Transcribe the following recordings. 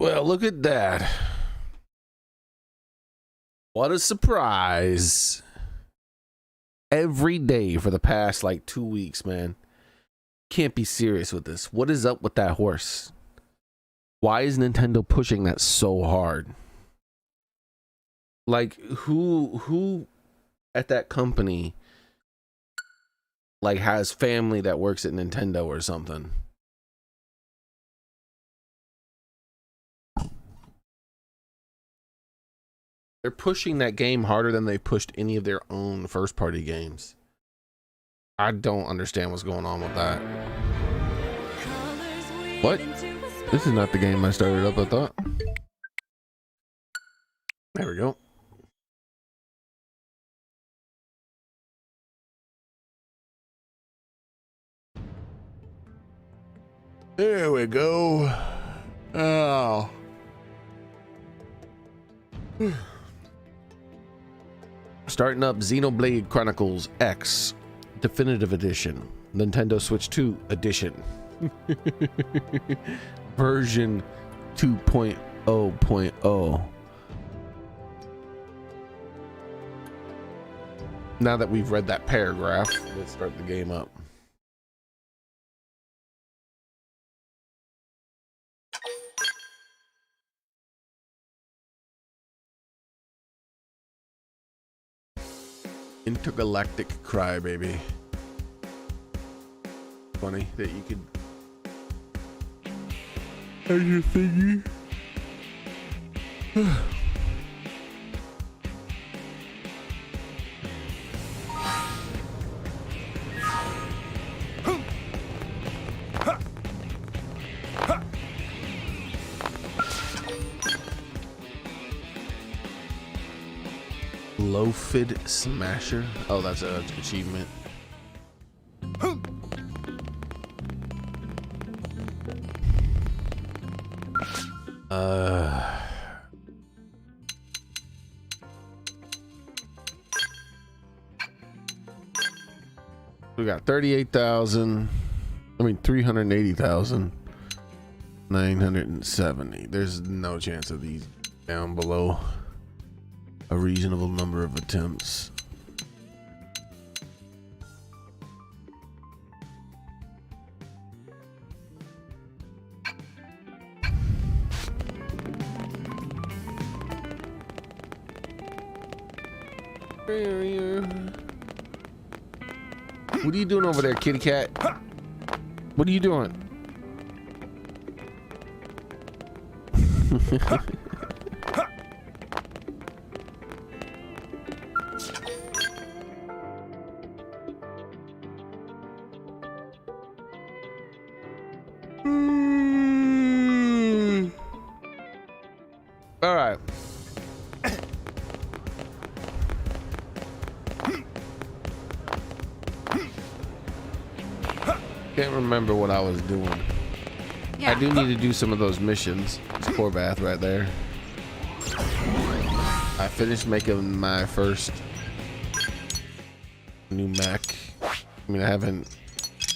Well, look at that. What a surprise. Every day for the past like 2 weeks, man. Can't be serious with this. What is up with that horse? Why is Nintendo pushing that so hard? Like who at that company like has family that works at Nintendo or something? They're pushing that game harder than they pushed any of their own first party games. I don't understand what's going on with that. What? This is not the game I started up, I thought. There we go. There we go. Oh. Starting up Xenoblade Chronicles X Definitive Edition, Nintendo Switch 2 Edition. Version 2.0.0. Now that we've read that paragraph, let's start the game up. Intergalactic Crybaby. Funny that you could have your thingy. Low-fid Smasher. Oh, that's an achievement. We got 38,000. I mean 380,970. There's no chance of these down below a reasonable number of attempts. What are you doing over there, kitty cat? What are you doing? All right. Can't remember what I was doing. Yeah. I do need to do some of those missions. It's poor bath right there. I finished making my first new mech. I mean, I haven't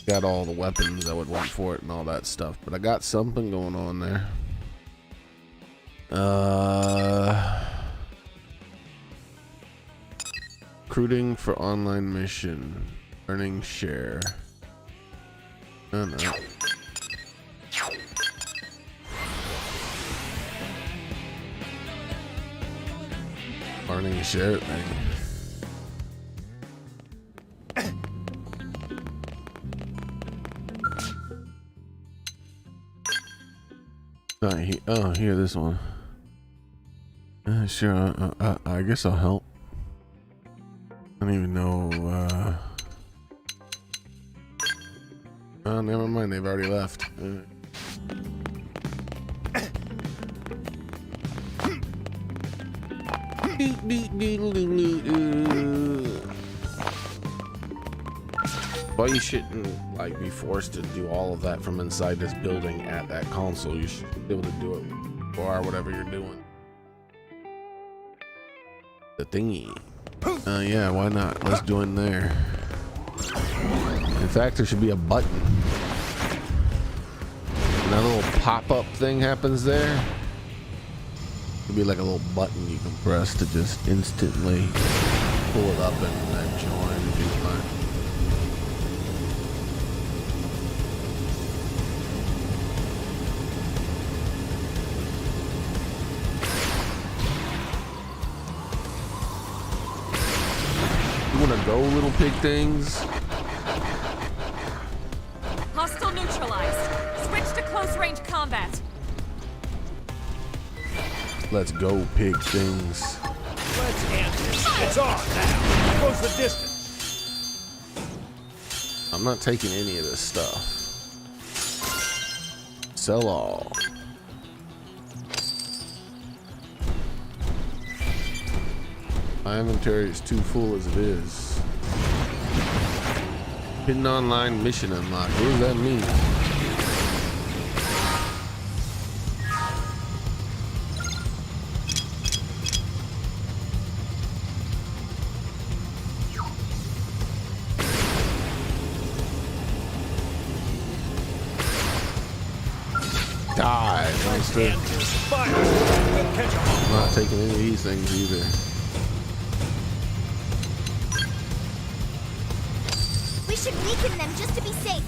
got all the weapons I would want for it and all that stuff, but I got something going on there. Recruiting for online mission. Earning share. Oh no. Earning share thing. Oh, here, this one. Sure, I guess I'll help. I don't even know. Oh, never mind. They've already left. Well, you shouldn't like be forced to do all of that from inside this building at that console. You should be able to do it or whatever you're doing. The thingy. Yeah, why not? Let's join there. In fact, there should be a button. And that little pop-up thing happens there. It'll be like a little button you can press to just instantly pull it up and then join if you want. You wanna go, little pig things? Hostile neutralized. Switch to close range combat. Let's go, pig things. Let's end this. It's on now. Goes the distance. I'm not taking any of this stuff. Sell all. My inventory is too full as it is. Hidden online mission unlocked. What does that mean? Die, monster. Fire. We'll catch 'em all. I'm not taking any of these things either. We should weaken them just to be safe.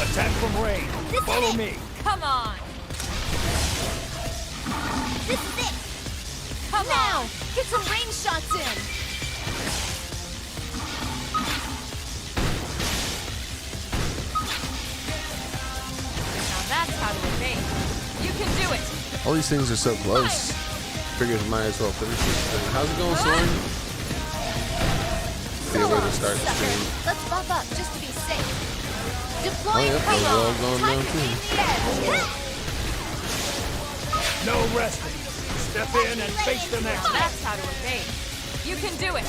Attack from range. This Follow is it. me. Come on. This is it. Come Now, on. get some range shots in. Now that's how to evade. You can do it. All these things are so close. Figures might as well finish this thing. How's it going, Soren? See a way to start the stream. Let's buff up just to be safe. Oh, Deploying yep, those are all going Time down to too. gain the edge. No resting. Step in and face the next. That's how to evade. You can do it.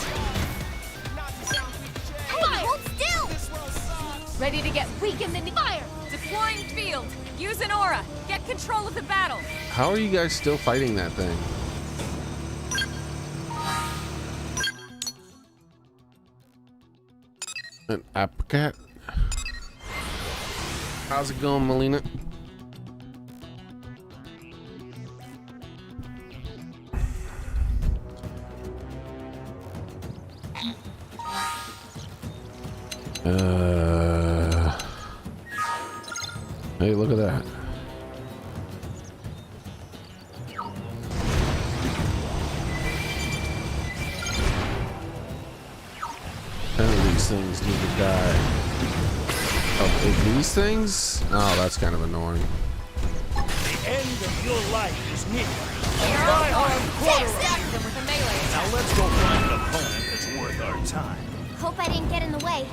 Hey, hold still. Ready to get weakened in the fire. Deploying field. Use an aura. Get control of the battle. How are you guys still fighting that thing? An apricot? How's it going, Melina? Hey, look at that. None of these things need to die. Oh, these things? Oh, that's kind of annoying. The end of your life is near. You're Fly on hard point. quarter. Stab them with a melee attack. Now let's go find an opponent that's worth our time. Hope I didn't get in the way.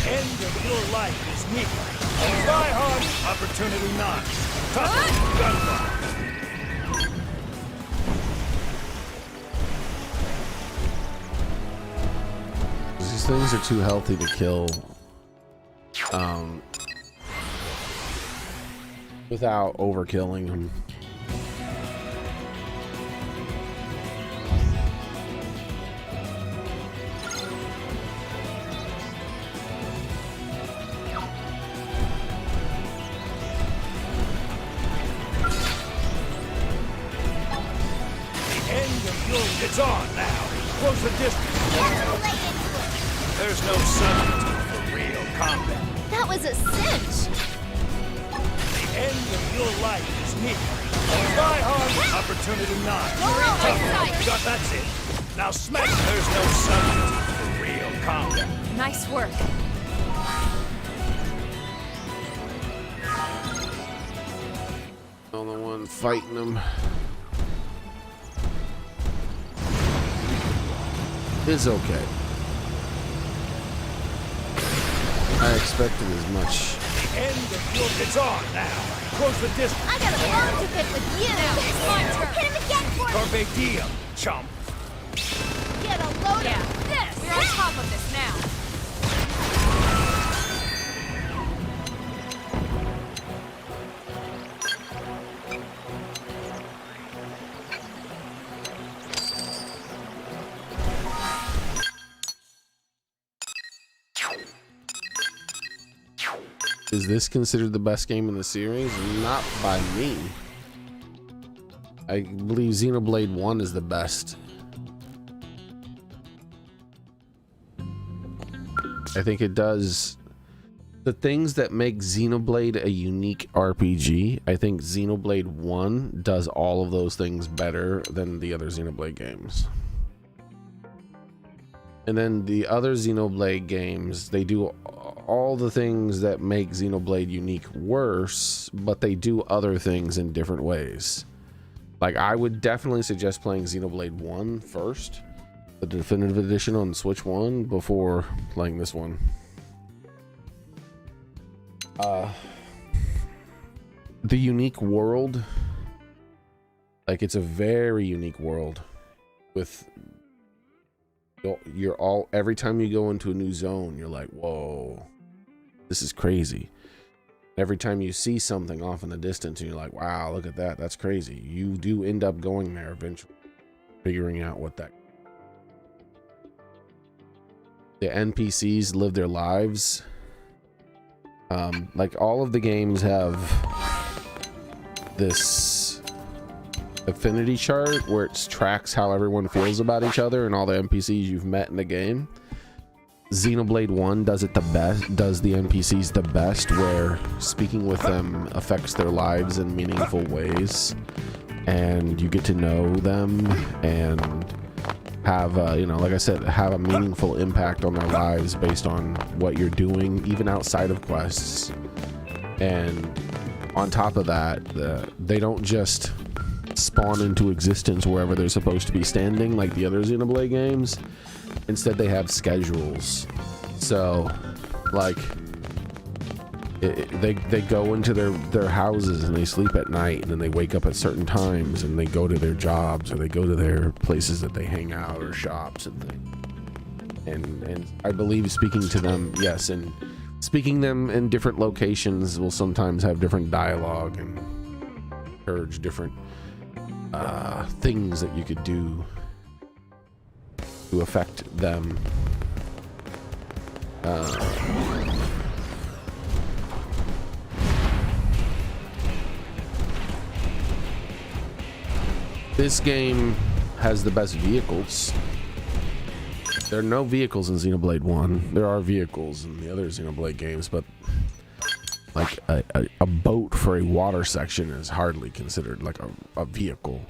End of your life is near. Fly hard. Opportunity knocks. Tough gunfire. These things are too healthy to kill without overkilling them. The end of your... It's on now. Close the distance. Lay into it. There's no substitute for real combat. That was a cinch. The end of your life is near. Fly hard. Opportunity knocks. Whoa, Got that's it. Now smash. There's no substitute for real combat. Nice work. I'm the one fighting them. It's okay. I expected as much. The end of your... It's on now. Close the distance. I got a bone to pick with you. Now it's my turn. Hit him again for me. Carpe diem, chump. Get a load Yeah, of this. we're on top of this now. Is this considered the best game in the series? Not by me. I believe Xenoblade 1 is the best. I think it does the things that make Xenoblade a unique RPG. I think Xenoblade 1 does all of those things better than the other Xenoblade games. And then the other Xenoblade games, they do all the things that make Xenoblade unique worse, but they do other things in different ways. Like, I would definitely suggest playing Xenoblade 1 first, the definitive edition on Switch 1, before playing this one. The unique world, like, it's a very unique world with... You're all, every time you go into a new zone, you're like, whoa, this is crazy. Every time you see something off in the distance and you're like, wow, look at that, that's crazy. You do end up going there eventually, figuring out what that... The NPCs live their lives. Like, all of the games have this affinity chart where it tracks how everyone feels about each other and all the NPCs you've met in the game. Xenoblade 1 does it the best, does the NPCs the best, where speaking with them affects their lives in meaningful ways, and you get to know them and have you know, like I said, have a meaningful impact on their lives based on what you're doing, even outside of quests. And on top of that, they don't just spawn into existence wherever they're supposed to be standing like the other Xenoblade games. Instead, they have schedules. So, like, they go into their houses and they sleep at night, and then they wake up at certain times and they go to their jobs, or they go to their places that they hang out, or shops and things. And I believe speaking to them, yes, and speaking them in different locations will sometimes have different dialogue and encourage different things that you could do to affect them. This game has the best vehicles. There are no vehicles in Xenoblade 1. There are vehicles in the other Xenoblade games, but like a boat for a water section is hardly considered like a vehicle.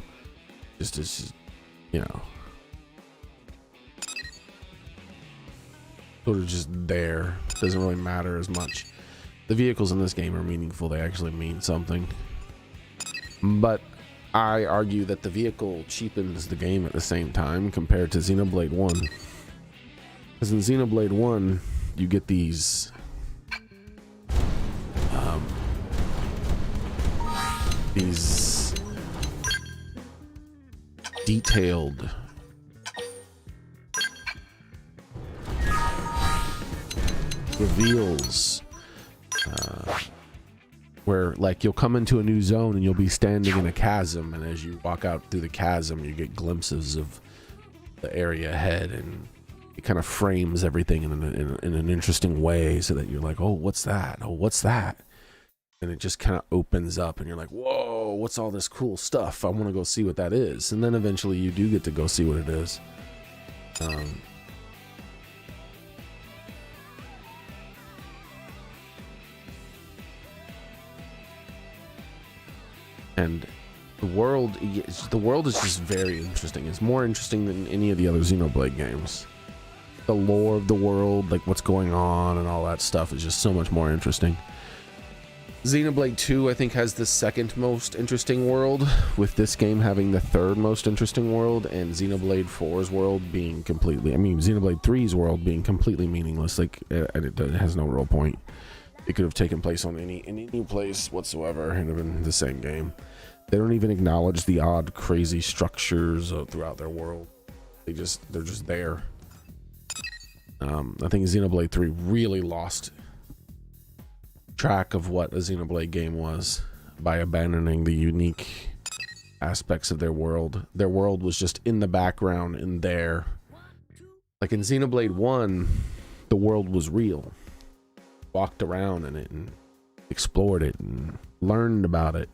Just, you know, sort of just there. Doesn't really matter as much. The vehicles in this game are meaningful. They actually mean something. But I argue that the vehicle cheapens the game at the same time compared to Xenoblade 1. Because in Xenoblade 1, you get these detailed reveals where, like, you'll come into a new zone and you'll be standing in a chasm, and as you walk out through the chasm, you get glimpses of the area ahead, and it kind of frames everything in an interesting way, so that you're like, oh, what's that? Oh, what's that? And it just kind of opens up and you're like, whoa, what's all this cool stuff? I want to go see what that is. And then eventually you do get to go see what it is. And the world is just very interesting. It's more interesting than any of the other Xenoblade games. The lore of the world, like what's going on and all that stuff, is just so much more interesting. Xenoblade 2, I think, has the second most interesting world, with this game having the third most interesting world, and Xenoblade 4's world being completely, I mean, Xenoblade 3's world being completely meaningless, like, and it has no real point. It could have taken place on any place whatsoever and have been the same game. They don't even acknowledge the odd, crazy structures throughout their world. They're just there. I think Xenoblade 3 really lost track of what a Xenoblade game was by abandoning the unique aspects of their world. Their world was just in the background and there. Like in Xenoblade 1, the world was real. Walked around in it and explored it and learned about it.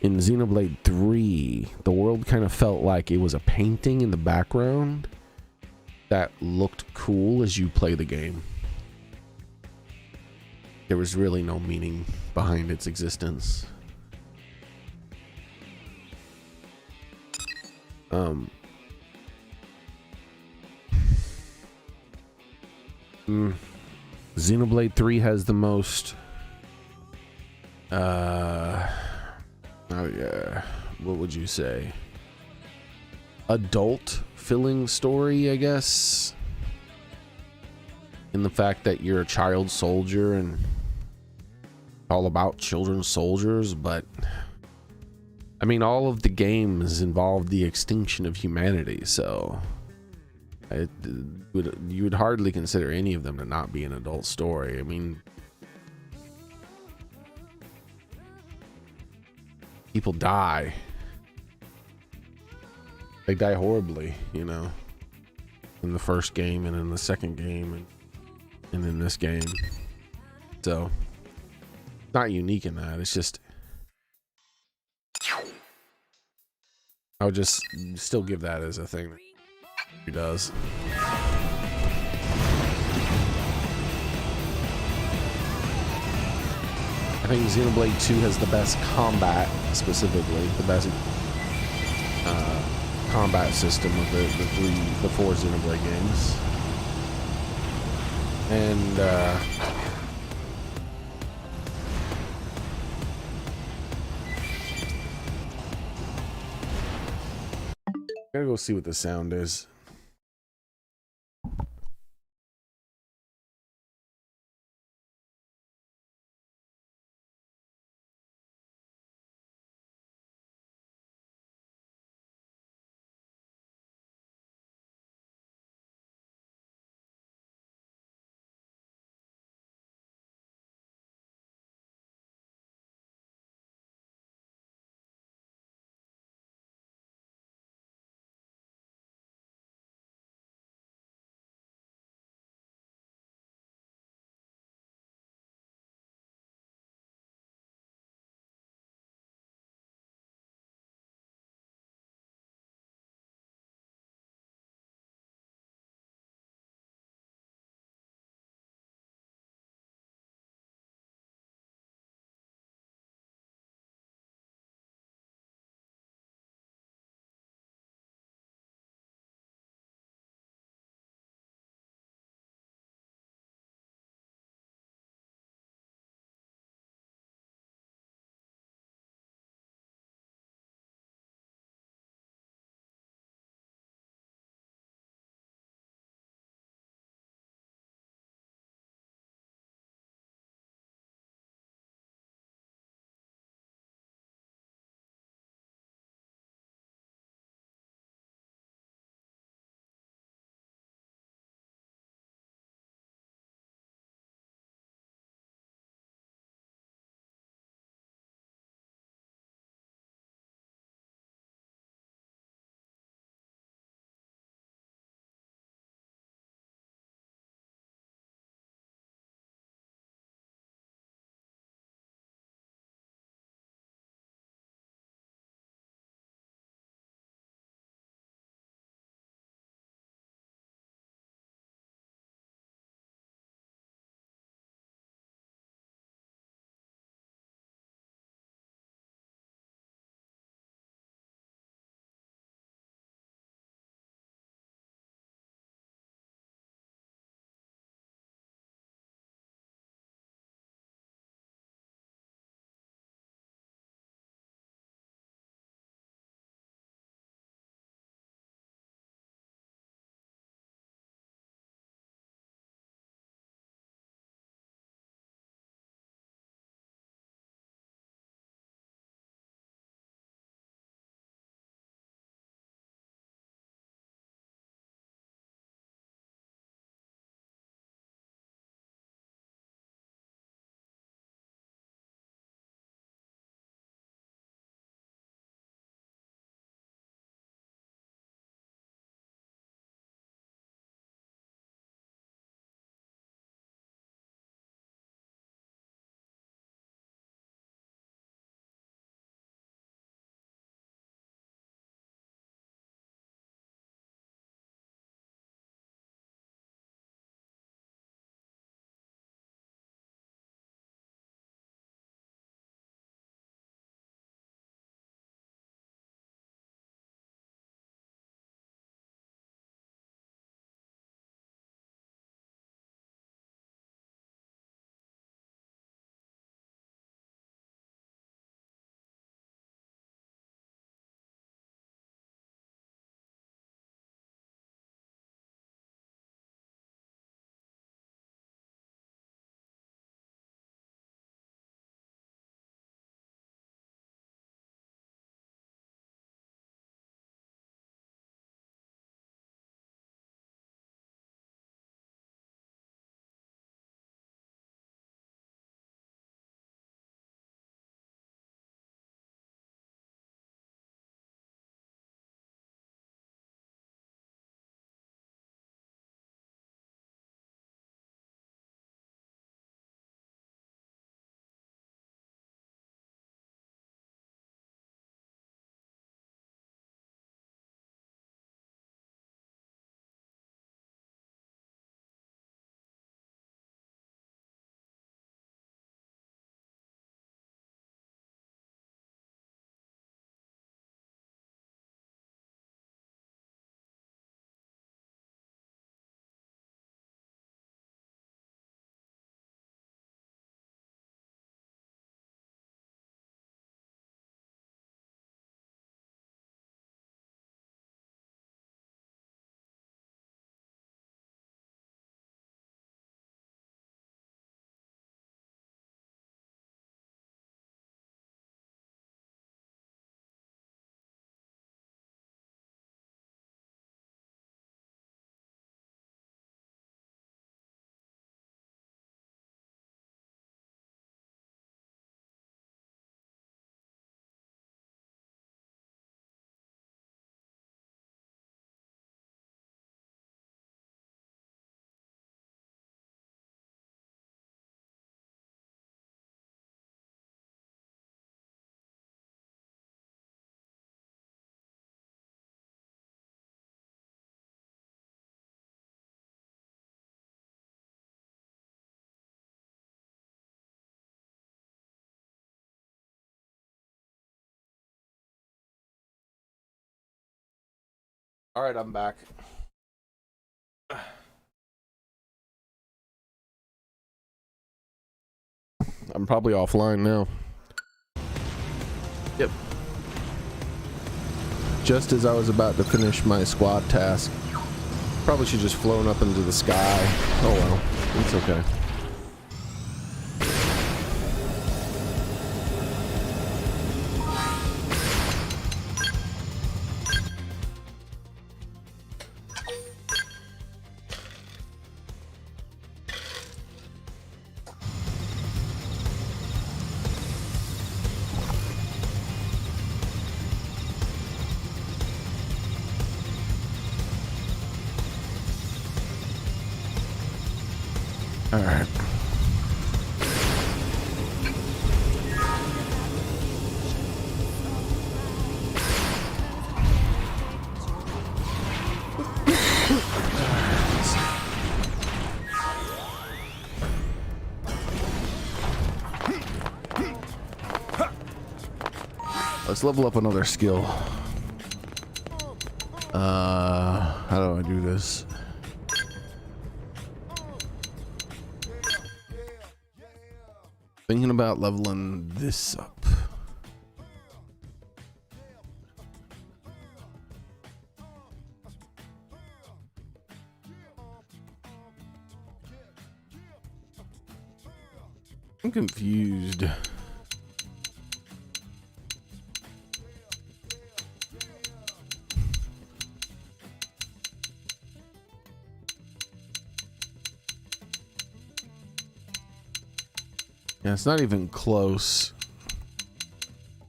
In Xenoblade 3, the world kind of felt like it was a painting in the background that looked cool as you play the game. There was really no meaning behind its existence. Xenoblade 3 has the most what would you say, adult filling story, I guess, in the fact that you're a child soldier and all about children's soldiers. But I mean, all of the games involved the extinction of humanity, so you would hardly consider any of them to not be an adult story. I mean, people die. They die horribly, you know, in the first game and in the second game and in this game. So, not unique in that. It's just, I would just still give that as a thing that he does. I think Xenoblade 2 has the best combat, specifically the best combat system of the four Xenoblade games. And gotta go see what the sound is. All right, I'm back. I'm probably offline now. Yep. Just as I was about to finish my squad task. Probably should just flown up into the sky. Oh well, it's okay. All right. Let's level up another skill. How do I do this? Thinking about leveling this up. I'm confused. Yeah, it's not even close.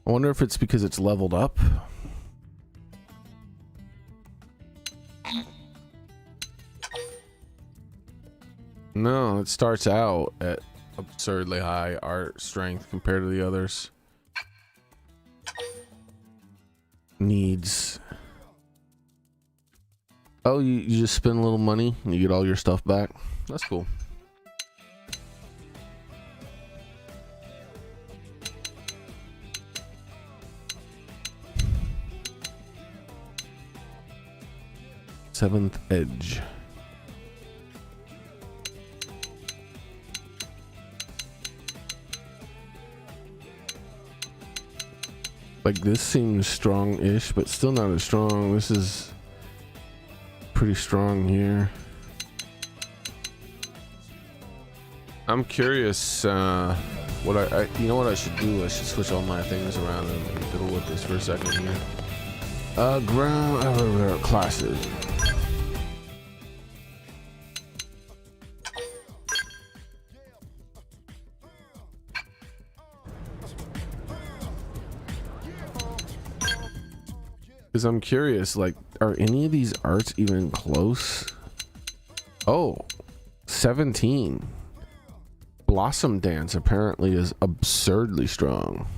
I wonder if it's because it's leveled up. No, it starts out at absurdly high art strength compared to the others. Needs. Oh, you just spend a little money and you get all your stuff back. That's cool. Seventh edge. Like this seems strong-ish, but still not as strong. This is pretty strong here. I'm curious what I you know what I should do? I should switch all my things around and fiddle with this for a second here. Ground classes. Because I'm curious, like, are any of these arts even close? Oh, 17. Blossom Dance apparently is absurdly strong.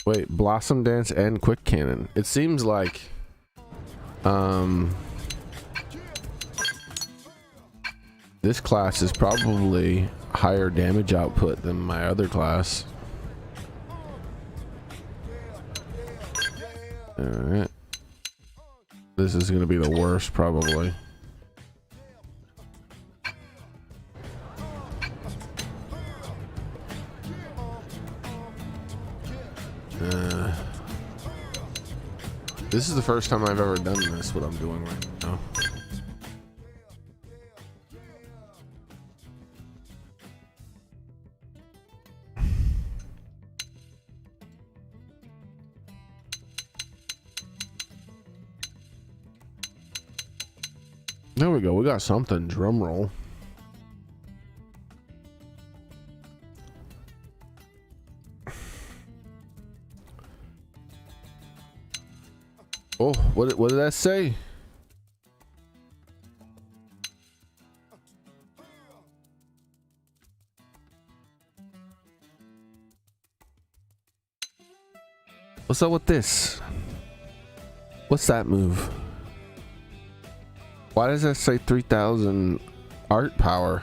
Wait, Blossom Dance and Quick Cannon. It seems like this class is probably higher damage output than my other class. All right. This is going to be the worst, probably. This is the first time I've ever done this, what I'm doing right now. There we go. We got something. Drum roll. Oh, what did that say? What's up with this? What's that move? Why does that say 3,000 Art power.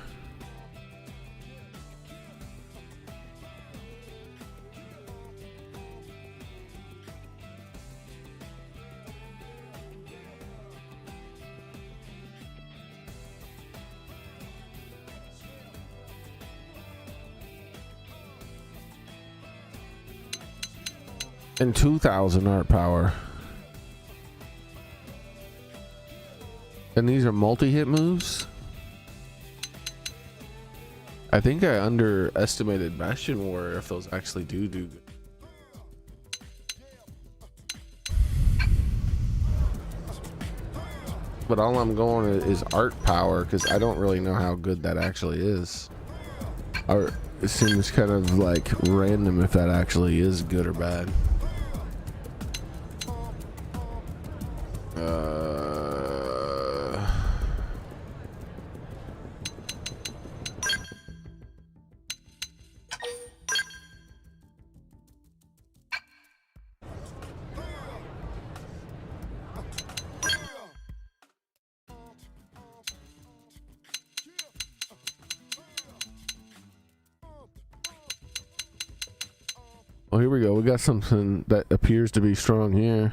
And 2,000 art power. And these are multi-hit moves. I think I underestimated Bastion Warrior if those actually do good. But all I'm going is art power because I don't really know how good that actually is. Or it seems kind of like random if that actually is good or bad. Oh, here we go. We got something that appears to be strong here.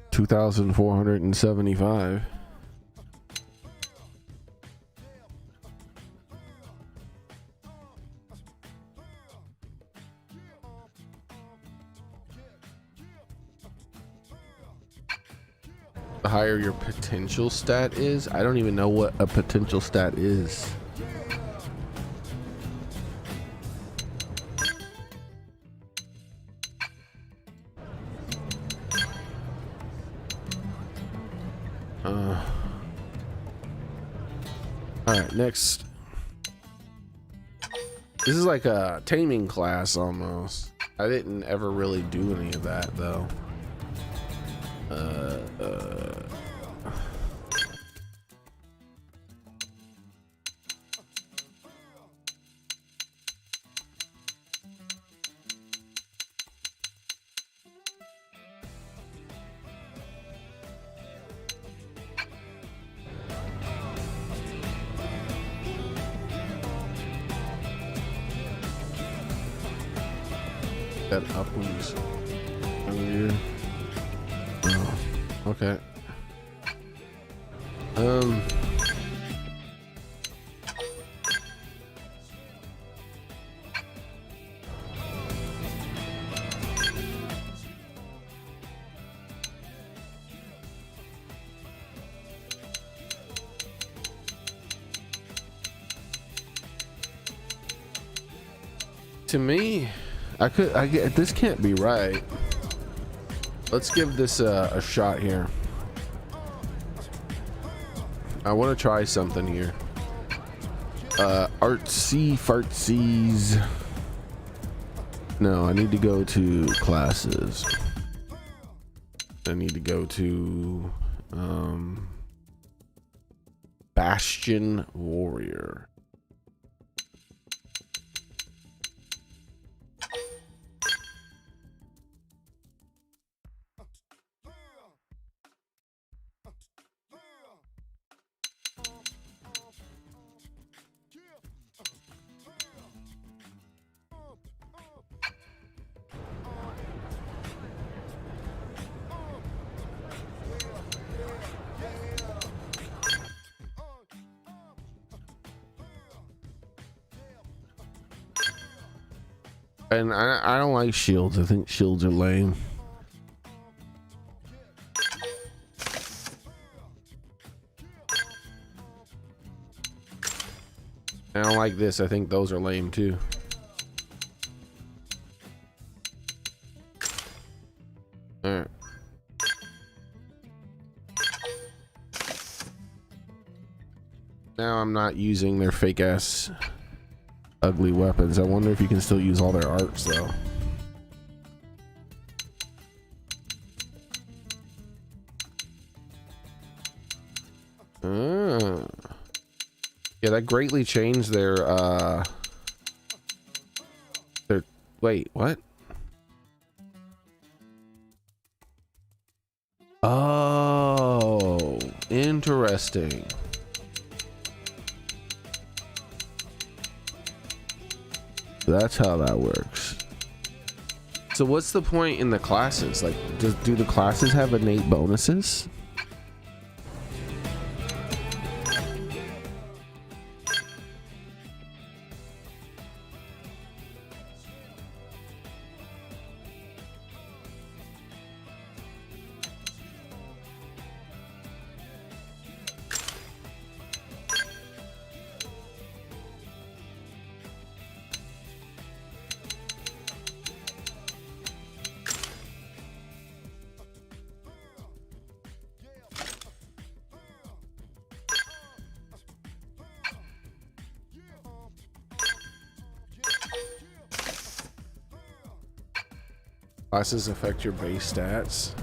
2,475. The higher your potential stat is, I don't even know what a potential stat is. Alright, next. This is like a taming class almost. I didn't ever really do any of that though. That up one's here. Oh, okay. To me, I get this can't be right. Let's give this a shot here. I want to try something here. Artsy fartsies. No, I need to go to classes. I need to go to Bastion Warrior. And I don't like shields. I think shields are lame. I don't like this. I think those are lame too. Alright. Now I'm not using their fake ass ugly weapons. I wonder if you can still use all their arts though. Yeah, that greatly changed their wait, what? Oh, interesting. That's how that works. So what's the point in the classes? Like, do the classes have innate bonuses? Classes affect your base stats.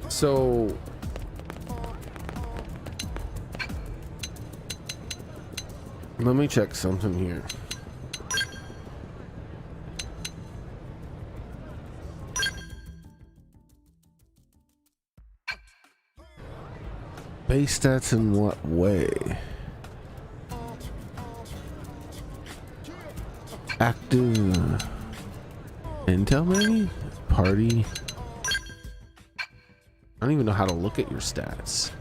So let me check something here. Base stats in what way? Active intel, maybe? Party. I don't even know how to look at your stats.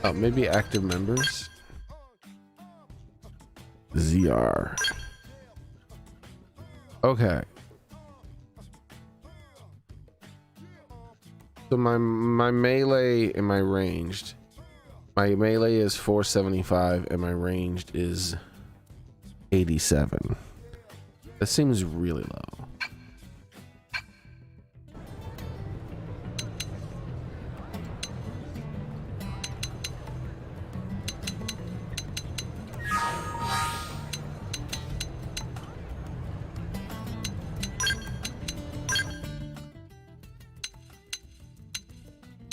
Oh, maybe active members. ZR. Okay. So my melee and my ranged. My melee is 475 and my ranged is 87. That seems really low.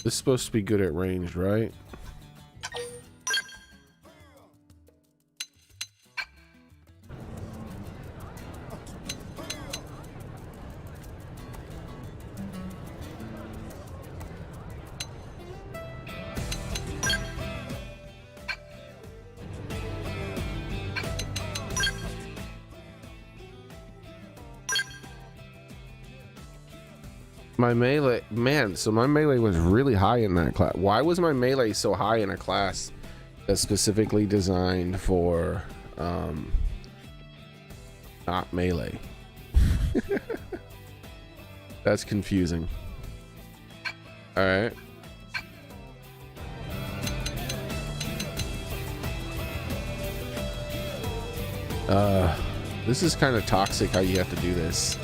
This is supposed to be good at range, right? My melee, man, so my melee was really high in that class. Why was my melee so high in a class that's specifically designed for not melee? That's confusing. All right. This is kind of toxic how you have to do this.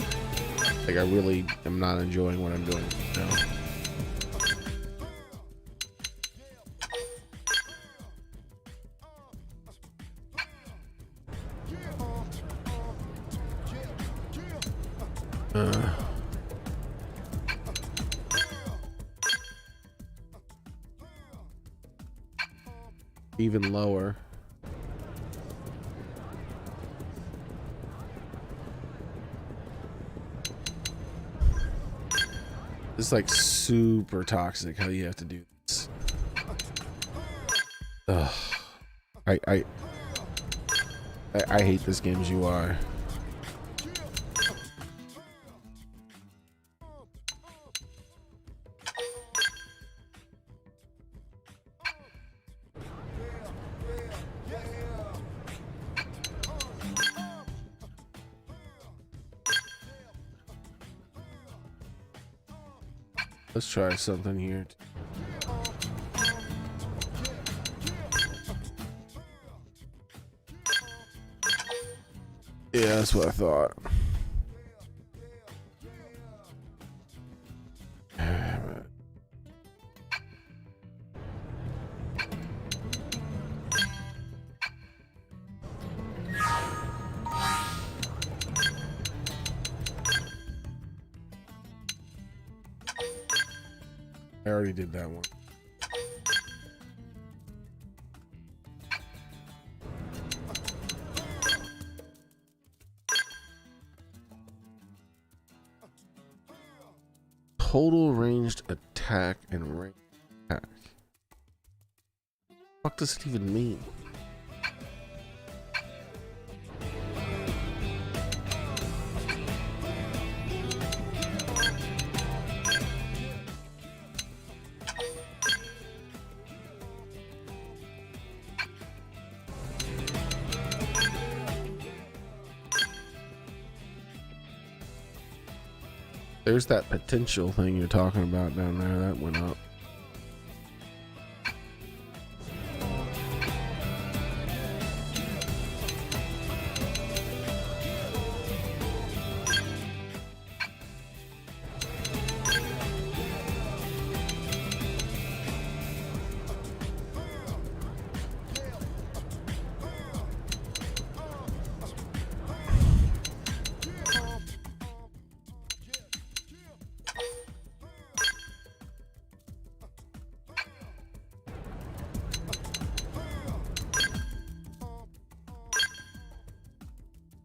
Like, I really am not enjoying what I'm doing now. Even lower. It's like super toxic how you have to do this. Ugh. I hate this game's UI. Let's try something here. Yeah, that's what I thought. I already did that one. Total ranged attack and range attack. What does it even mean? There's that potential thing you're talking about down there that went up.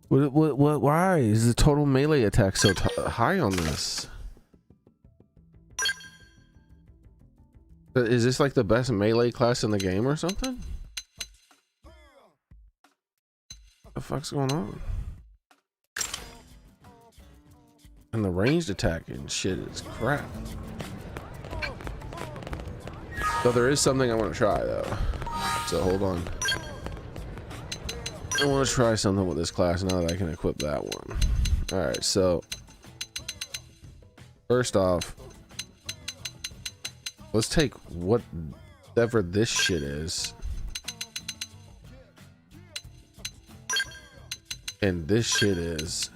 What, why is the total melee attack so high on this? Is this like the best melee class in the game or something? The fuck's going on? And the ranged attack and shit is crap. So there is something I want to try though. So hold on. I want to try something with this class now that I can equip that one. Alright, so first off, let's take whatever this shit is. And this shit is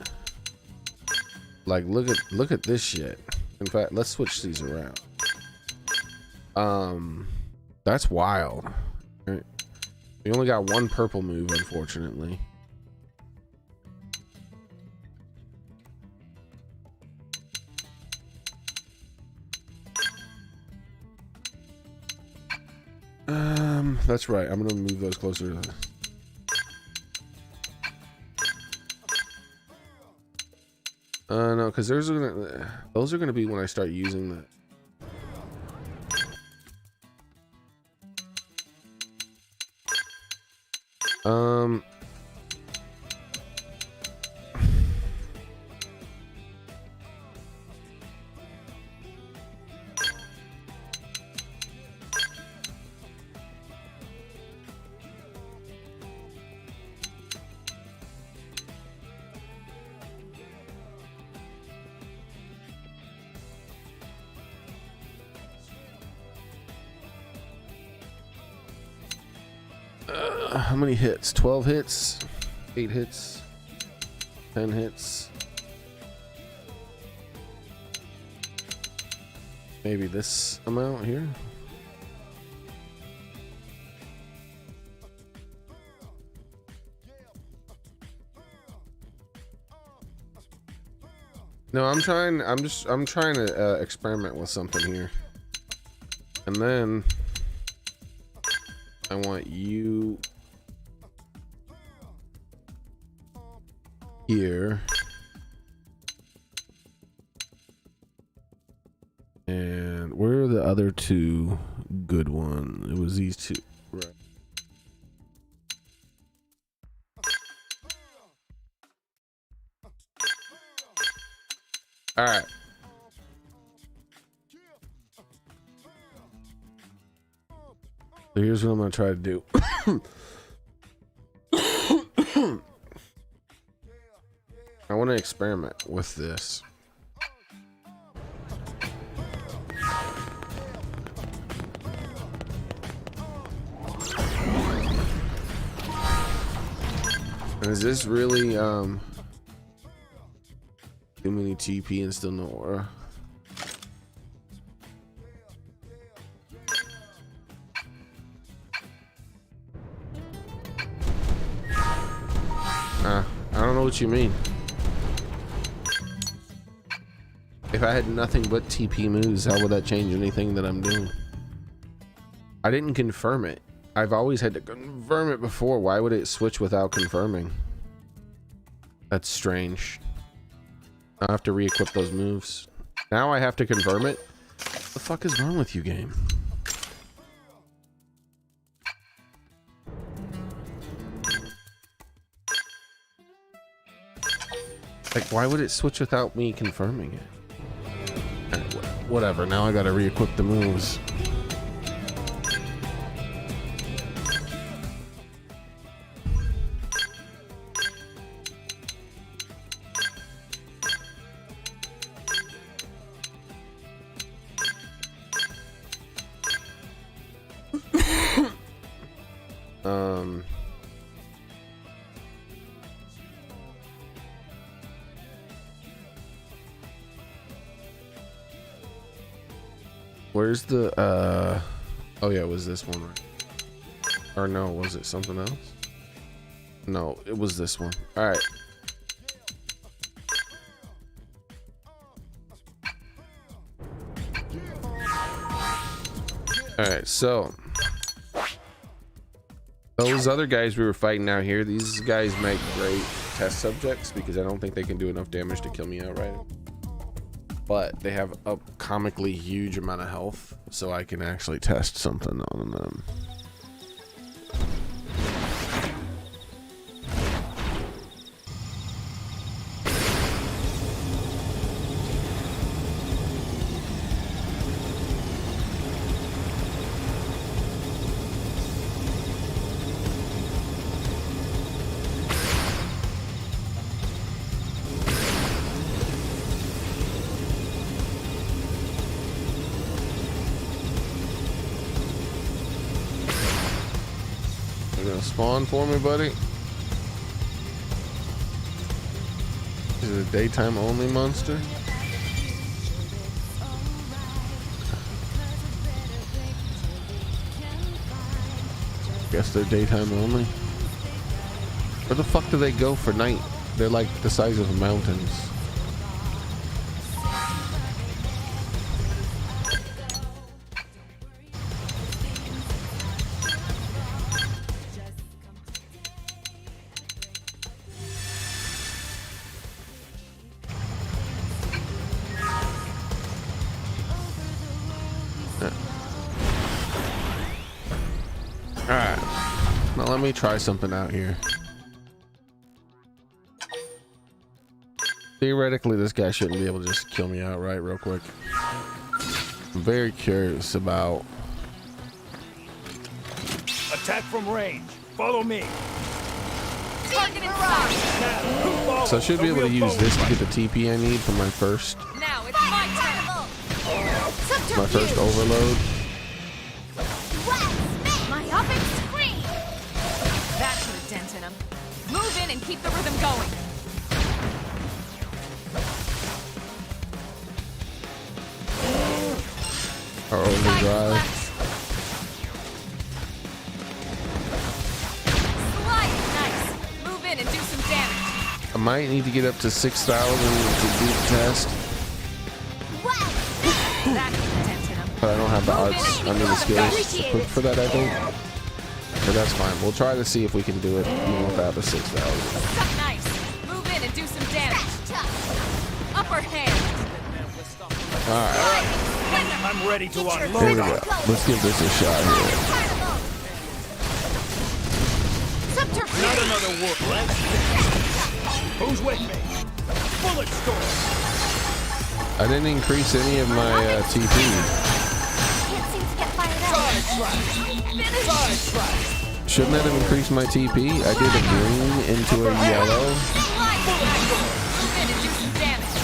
like, look at this shit. In fact, let's switch these around. That's wild. Right. We only got one purple move, unfortunately. That's right. I'm gonna move those closer to no, because those are gonna be when I start using the how many hits? 12 hits? 8 hits? 10 hits? Maybe this amount here? No, I'm trying to experiment with something here. And then I want you here. And where are the other two good ones? It was these two, right? All right. So here's what I'm gonna try to do. I want to experiment with this. Is this really too many TP and still no aura? I don't know what you mean. If I had nothing but TP moves, how would that change anything that I'm doing? I didn't confirm it. I've always had to confirm it before. Why would it switch without confirming? That's strange. I have to re-equip those moves. Now I have to confirm it? What the fuck is wrong with you, game? Like, why would it switch without me confirming it? Whatever, now I gotta re-equip the moves. Where's the oh yeah, it was this one, right? Or no, was it something else? No, it was this one. All right. All right, so those other guys we were fighting out here, these guys make great test subjects because I don't think they can do enough damage to kill me outright. But they have a comically huge amount of health, so I can actually test something on them. Spawn for me, buddy. Is it a daytime only monster? Guess they're daytime only. Where the fuck do they go for night? They're like the size of mountains. Let me try something out here. Theoretically, this guy shouldn't be able to just kill me outright real quick. I'm very curious about... Attack from range. Follow me. So I should be able to use this to get the TP I need for my first... Now it's my turn. My first overload. My up and scream. That should have dented him. Move in and keep the rhythm going. Our overdrive. Slide. Nice. Move in and do some damage. I might need to get up to 6,000 to do the test. That should have dented him. But I don't have the arts, I mean the skills to put for that, I think. But that's fine. We'll try to see if we can do it even without the 6,000. Nice. Move in and do some damage. Upper hand. Alright. I'm ready to unload. Here we go. Let's give this a shot here. Not another warp, right? Who's with me? Bullet storm. I didn't increase any of my TP. Can't seem to get fired up. Side slash. Shouldn't that have increased my TP? I did a green into a yellow. Move in and do some damage.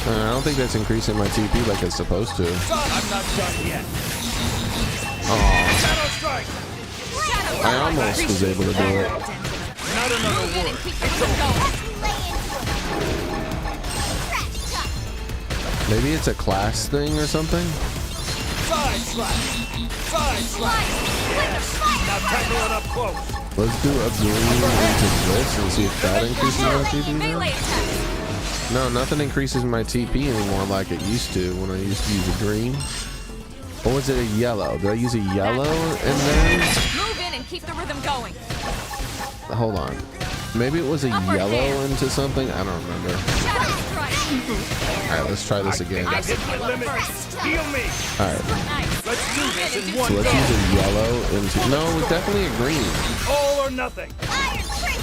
I don't think that's increasing my TP like it's supposed to. I'm not done yet. Aw, Shadow strike. I almost was able to do it. Not another Move in and warp. keep the rhythm going. Maybe it's a class thing or something? Side slash. Side slash. Now tackle it up close. Let's do a green into this and see if that increases my TP Melee now. attack. No, nothing increases my TP anymore like it used to when I used to use a green. Or was it a yellow? Did I use a yellow in there? Move in and keep the rhythm going. Hold on. Maybe it was a yellow into something? I don't remember. Shadow strike. Alright, let's try this again. I've hit my limit. Heal me. Alright, Nice. Let's do this in so one let's go. use a yellow into... No, it was definitely a green. All or nothing. Iron Tracy.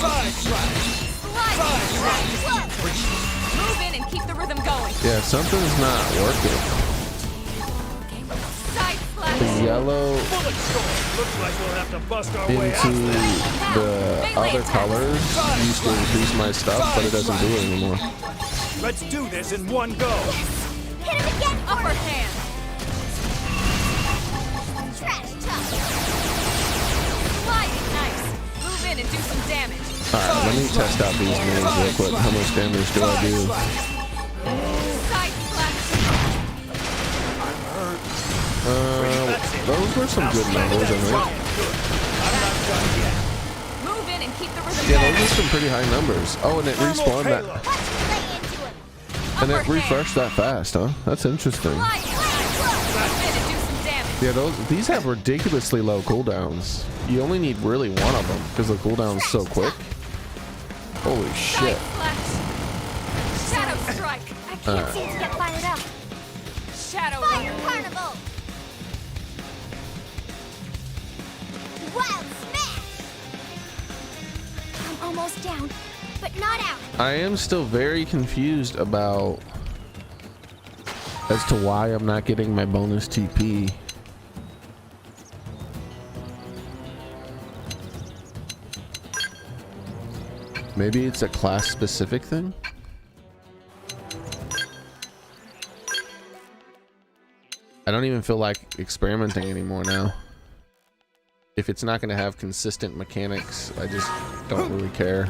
Side slash. Side slash. Move in and keep the rhythm going. Yeah, something's not working. Side slash. The yellow Bullet storm. Looks like we'll have to bust our way into out. the other colors used to increase my stuff, but it doesn't do it anymore. Let's do this in one go. Hit him again. Upper hand. Trash talk. Sliding. Nice. Move in and do some damage. Alright, let me test out these moves real quick. How much damage do I do? Side slash. those were some good numbers, I think. Move in and keep the rhythm Yeah, going. those are some pretty high numbers. Oh, and it respawned that, Watch me lay into him. and it Upper hand. refreshed that fast, huh? That's interesting. Fly. Move in and do some damage. Yeah, these have ridiculously low cooldowns. You only need really one of them because the cooldown's so quick. Holy Side shit. slash. Shadow strike. I can't seem to get fired up. Shadow Fire warrior. carnival. Wild smash. I'm almost down, but not out. I am still very confused about as to why I'm not getting my bonus TP. Maybe it's a class specific thing. I don't even feel like experimenting anymore now. If it's not going to have consistent mechanics, I just don't really care.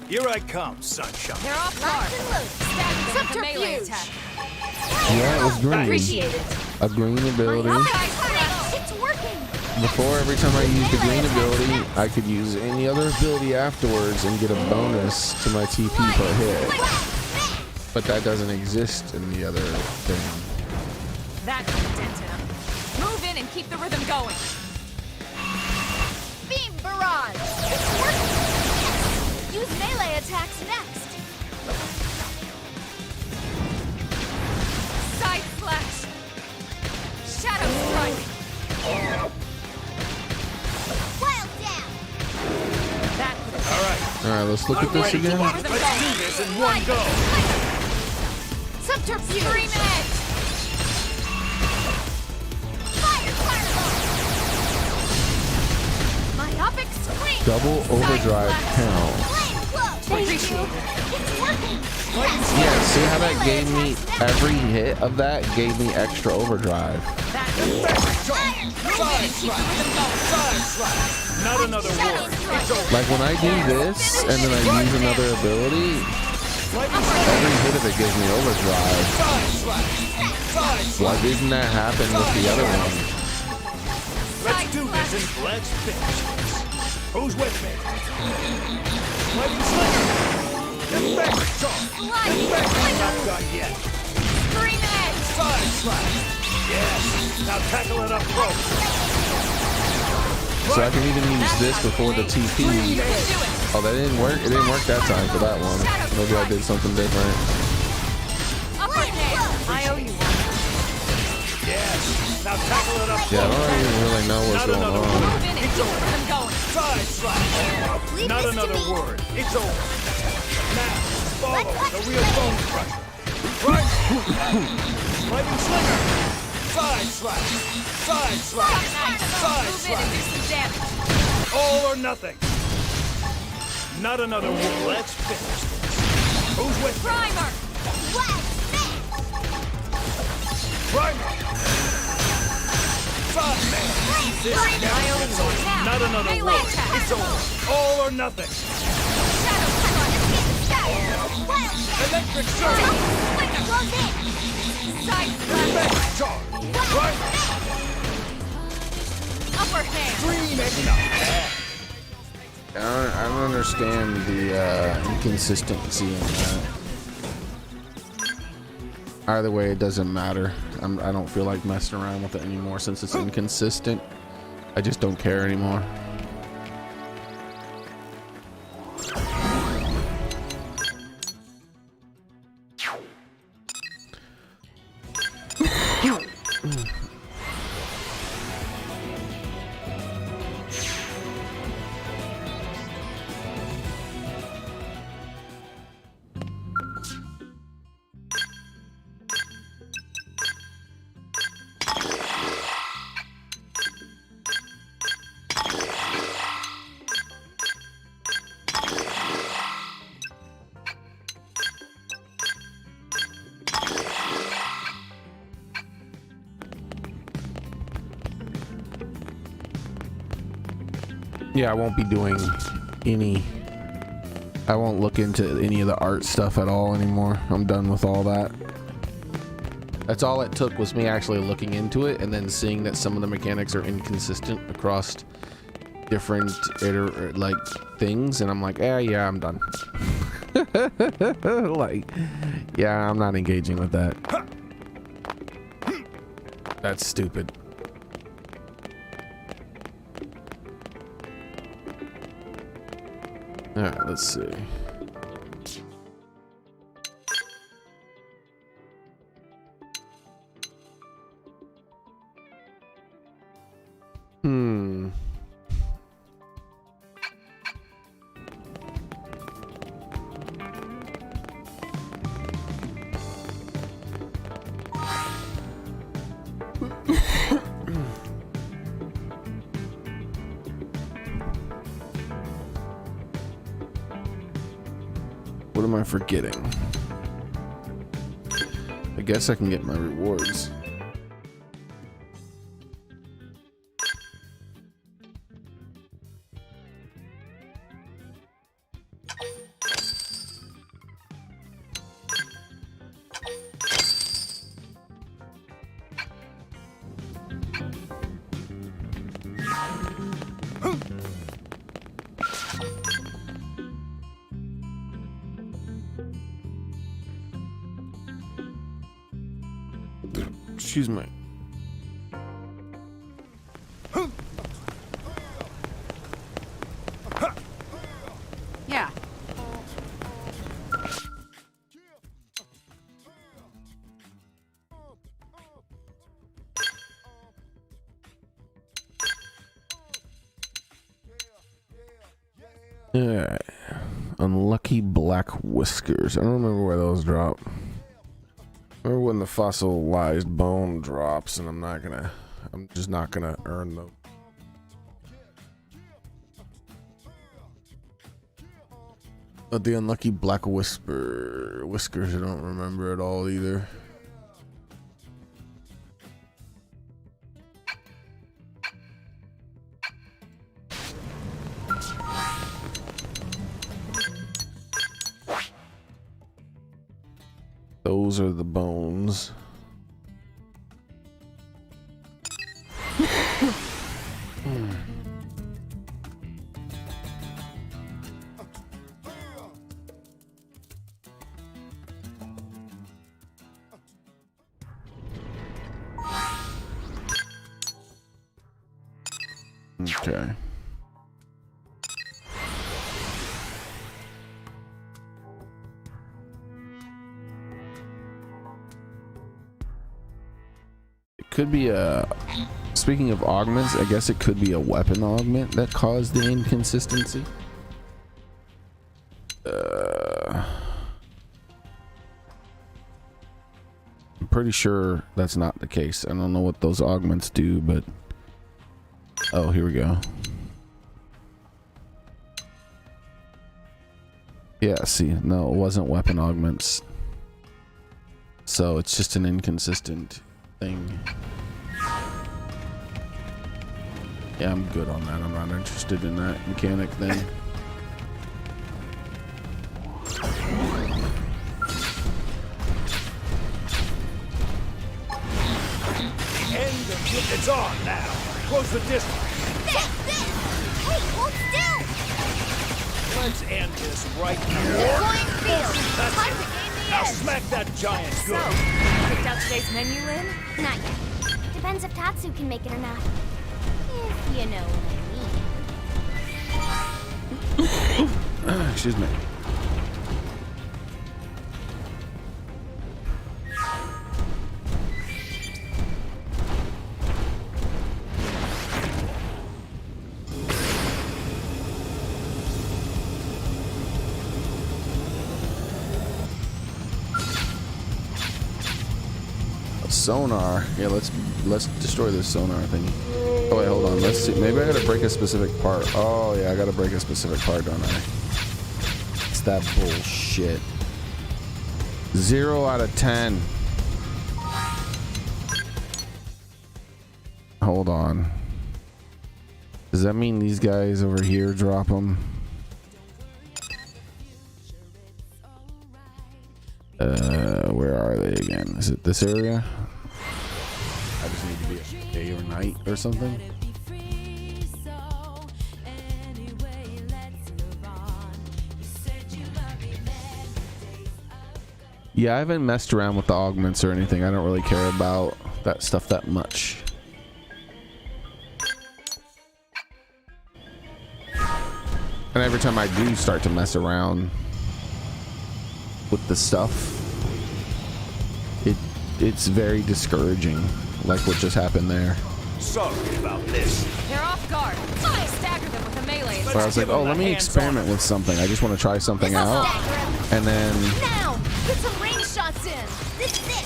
Here I come, sunshine. They're off Locked guard. and loaded. Stabbing them with a melee Subterfuge. attack. Yeah, it was green. Appreciate it. A green ability. Side slash. It's working. Before, every time I used the green ability, I could use any other ability afterwards and get a bonus to my TP per hit. But that doesn't exist in the other thing. That put a dent in them. Move in and keep the rhythm going. Beam barrage. It's working. Use melee attacks next. Side slash. Shadow strike. Wild down. That put a All right, All right, let's look at I'm this ready. again. Let's do this in one go. Subterfuge. Scream edge. Fire carnival. Myopic scream. Double overdrive count. Flame flow. Appreciate it. It's working. Yeah, see how that gave me, every hit of that gave me extra overdrive. That Side slash. Not another word. It's over. Like when I do this and then I use another ability, every hit of it gives me overdrive. Side slash. Side slash. Why didn't that happen with the other one? Let's do this and let's finish this. Who's with me? Lightning slinger. Effect charge. Effect not done yet. scream edge. Side slash. Yes. Now tackle it up close. So I can even use this before the TP. You can do it. Oh, that didn't work? It didn't work that time for that one. Maybe I did something different. Upper hand. I owe you one. Yes. Now tackle it up Yeah, I close. don't even really know what's Not going another on. Move in and keep the rhythm going. Side slash. Leave Not this to another me. word. It's over. Now, follow the real bone crusher. Right. Lightning slinger. Side slash. Side slash. Side Move in and do slash. some damage. All or nothing. Not another word. Let's finish this. Who's with me? Primer. Wild smash. Primer. Side man. This I owe you one. Tap. Not another Melee word. attack. It's over. All or nothing. Shadow strike. Wild Electric surge. close in. Side slash. Effect charge. Right. Upper hand. Green egg. Not bad. I don't understand the inconsistency in that. Either way, it doesn't matter. I don't feel like messing around with it anymore since it's inconsistent. I just don't care anymore. Yeah, I won't be doing any. I won't look into any of the art stuff at all anymore. I'm done with all that. That's all it took, was me actually looking into it and then seeing that some of the mechanics are inconsistent across different like things, and I'm like, yeah, I'm done. Like, yeah, I'm not engaging with that. That's stupid. All right, let's see. What am I forgetting? I guess I can get my rewards. Excuse me. Yeah. Alright. Unlucky black whiskers. I don't remember where those drop. Remember when the fossilized bone drops, and I'm just not gonna earn them. But the unlucky black whiskers, I don't remember at all either. Those are the bones. Okay. Could be a, speaking of augments, I guess it could be a weapon augment that caused the inconsistency. I'm pretty sure that's not the case. I don't know what those augments do, but oh, here we go. Yeah, see, no, it wasn't weapon augments, so it's just an inconsistent thing. Yeah, I'm good on that. I'm not interested in that mechanic thing. It's on now. Close the distance. Hey, hold still! Let's end this right here. Going field! That's Time it. to gain the Now edge! smack that giant So, good. picked out today's menu, Lynn? Not yet. Depends if Tatsu can make it or not. If you know what I mean. Excuse me. Sonar. Yeah, let's destroy this sonar thingy. Oh wait, hold on. Let's see. Maybe I gotta break a specific part. Oh yeah, I gotta break a specific part, don't I? It's that bullshit. 0 out of 10. Hold on. Does that mean these guys over here drop them? Where are they again? Is it this area? I just need to be a day or night or something. Yeah, I haven't messed around with the augments or anything. I don't really care about that stuff that much. And every time I do start to mess around with the stuff, it's very discouraging, like what just happened there. Sorry about this. They're off guard. I stagger them with a melee attack. Where I was like, oh, let me experiment with something. I just want to try something out. And then Now, get some range shots in. This is it.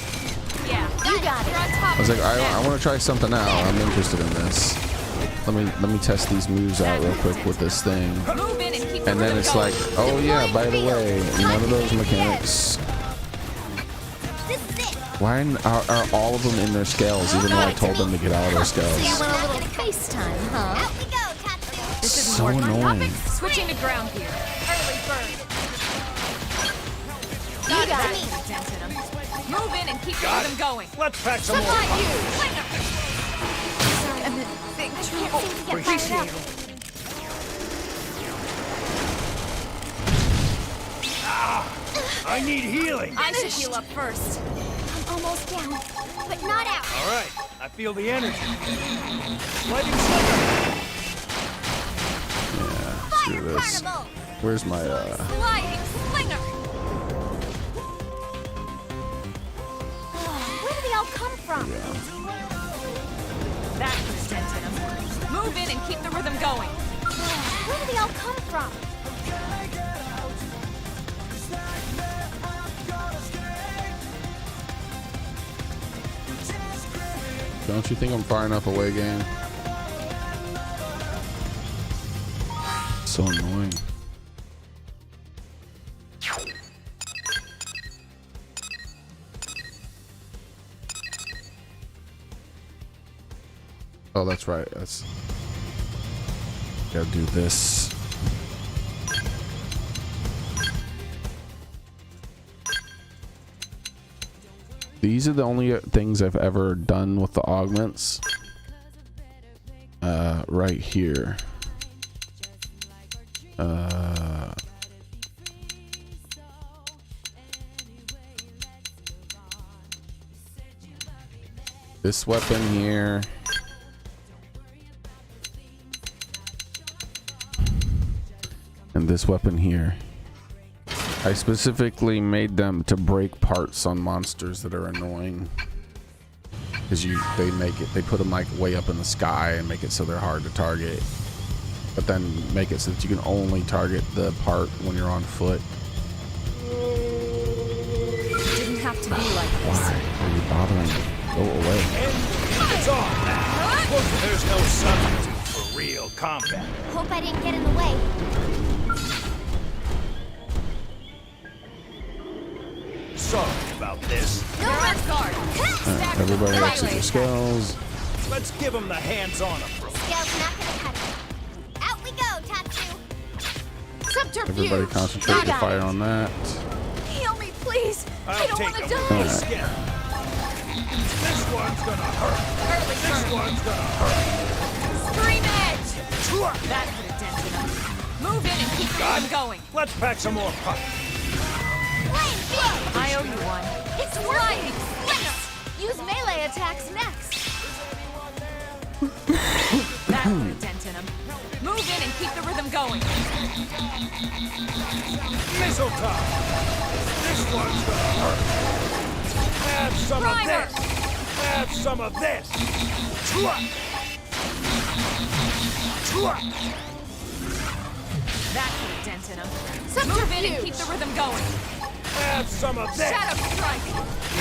Yeah, You got it. You're on top I was of like, it. I want to try something out. I'm interested in this. Let me test these moves out real quick with this thing. Move in and keep the And then rhythm it's going. like, oh yeah, by the way, none of those mechanics. This is it. Why are all of them in their scales, even though I told them to get out of their So you scales? want a little FaceTime, huh? Out we go, Tatsu. This isn't So working. annoying. Switching to ground gear. Early bird. You got it. me. Move in and keep the rhythm going. Let's pack some more. Supply you. Sorry, I'm in big trouble. Can't seem to get fired up. I need healing. I should heal up first. I'm almost down, but not out. All right, I feel the energy. Lightning slinger. Screw this. Carnival. Where's my Sliding slinger. Where do they all come from? That puts dent in them. Move in and keep the rhythm going. Where do they all come from? Don't you think I'm far enough away, game? So annoying. Oh, that's right. That's gotta do this. These are the only things I've ever done with the augments. Right here. This weapon here. And this weapon here. I specifically made them to break parts on monsters that are annoying. Because they put them like way up in the sky and make it so they're hard to target. But then make it so that you can only target the part when you're on foot. It didn't have to be like this. Why are you bothering me? Go away. And it's on now. There's no substitute for real combat. Hope I didn't get in the way. Sorry about this. They're off guard. Stagger them Everybody with exit melee your attack. skulls. Let's give them the hands-on approach. Scale's not gonna cut it. Out we go, Tatsu. Subterfuge. Everybody concentrate your Got fire it. on that. Heal me, please. I I'll don't take want to them die. with my skin. This one's gonna hurt. Early This bird. one's gonna hurt. Scream edge. Chua. That put a dent in them. Move in and keep the rhythm going. Let's pack some more punch. Flame beam. I owe you one. It's working. Use melee attacks next. That put a dent in them. Move in and keep the rhythm going. Mistletoe. This one's gonna hurt. Have some Primer. of this. Have some of this. Chua. Chua. That put a dent in them. Move in and keep the rhythm going. Have some of this. Shadow strike.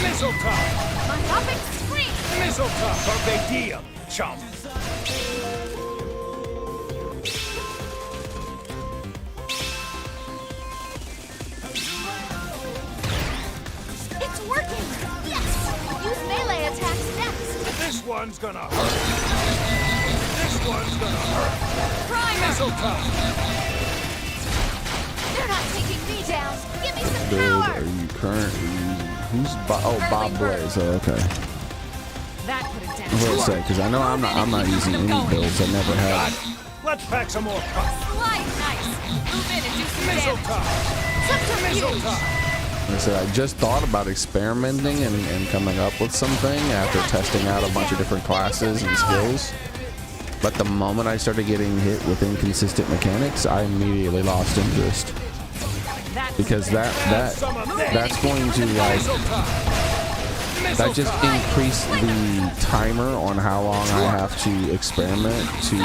Mistletoe. Myopic scream. Mistletoe. Carpe diem, chump. It's working. Yes. Use melee attacks next. This one's gonna hurt. This This one's gonna hurt. Missile time. They're not taking me down. Give me some Build power. are you currently using? Who's Bob Blaze? Oh, okay. That put it down. I was gonna say because I know I'm not using any builds. I never Got have. it. Let's pack some more punch. Slide nice. Move in and do some Missile damage. time. Missile time. Like I said, I just thought about experimenting and coming up with something after testing out a bunch of different classes and skills. But the moment I started getting hit with inconsistent mechanics, I immediately lost interest because that's going to like that just increased the timer on how long I have to experiment to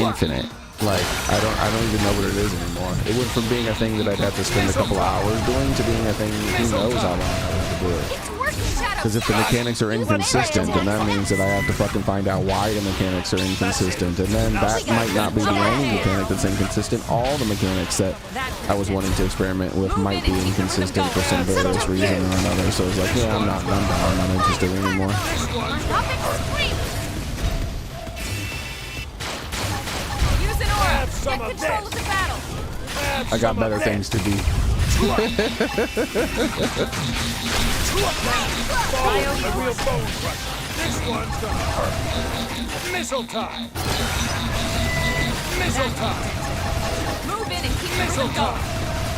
infinite. Like I don't even know what it is anymore. It went from being a thing that I'd have to spend a couple hours doing to being a thing who knows how long I have to do it. It's working, Shadow. Because if the mechanics are inconsistent, then that means that I have to fucking find out why the mechanics are inconsistent, and then that might not be the only mechanic that's inconsistent. All the mechanics that I was wanting to experiment with might be inconsistent for some various reason or another. So it's like, yeah, I'm not interested anymore. Unstopping scream. Use an aura. Have some Get of control of this. the battle. Have I got some better of things this. to do. Follow the real bone crusher. This one's gonna hurt. Missile time. Missile time. Move in and keep Missile moving going. time.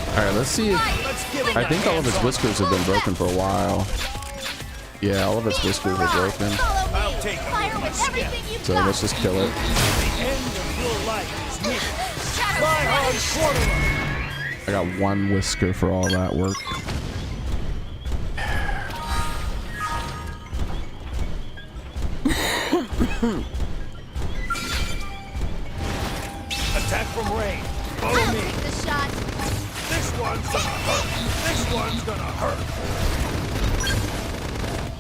All right, let's see if Let's give him I the think all of its hands-on. whiskers have been broken for a while. Yeah, all of its whiskers are broken. Follow me. I'll take Fire it. with everything you've So got. let's just kill it. The end of your life is near. Shadow Fly hard, quarter. I got one whisker for all that work. Attack from range. Follow I'll me. take the shot. This one's gonna hurt. This one's gonna hurt.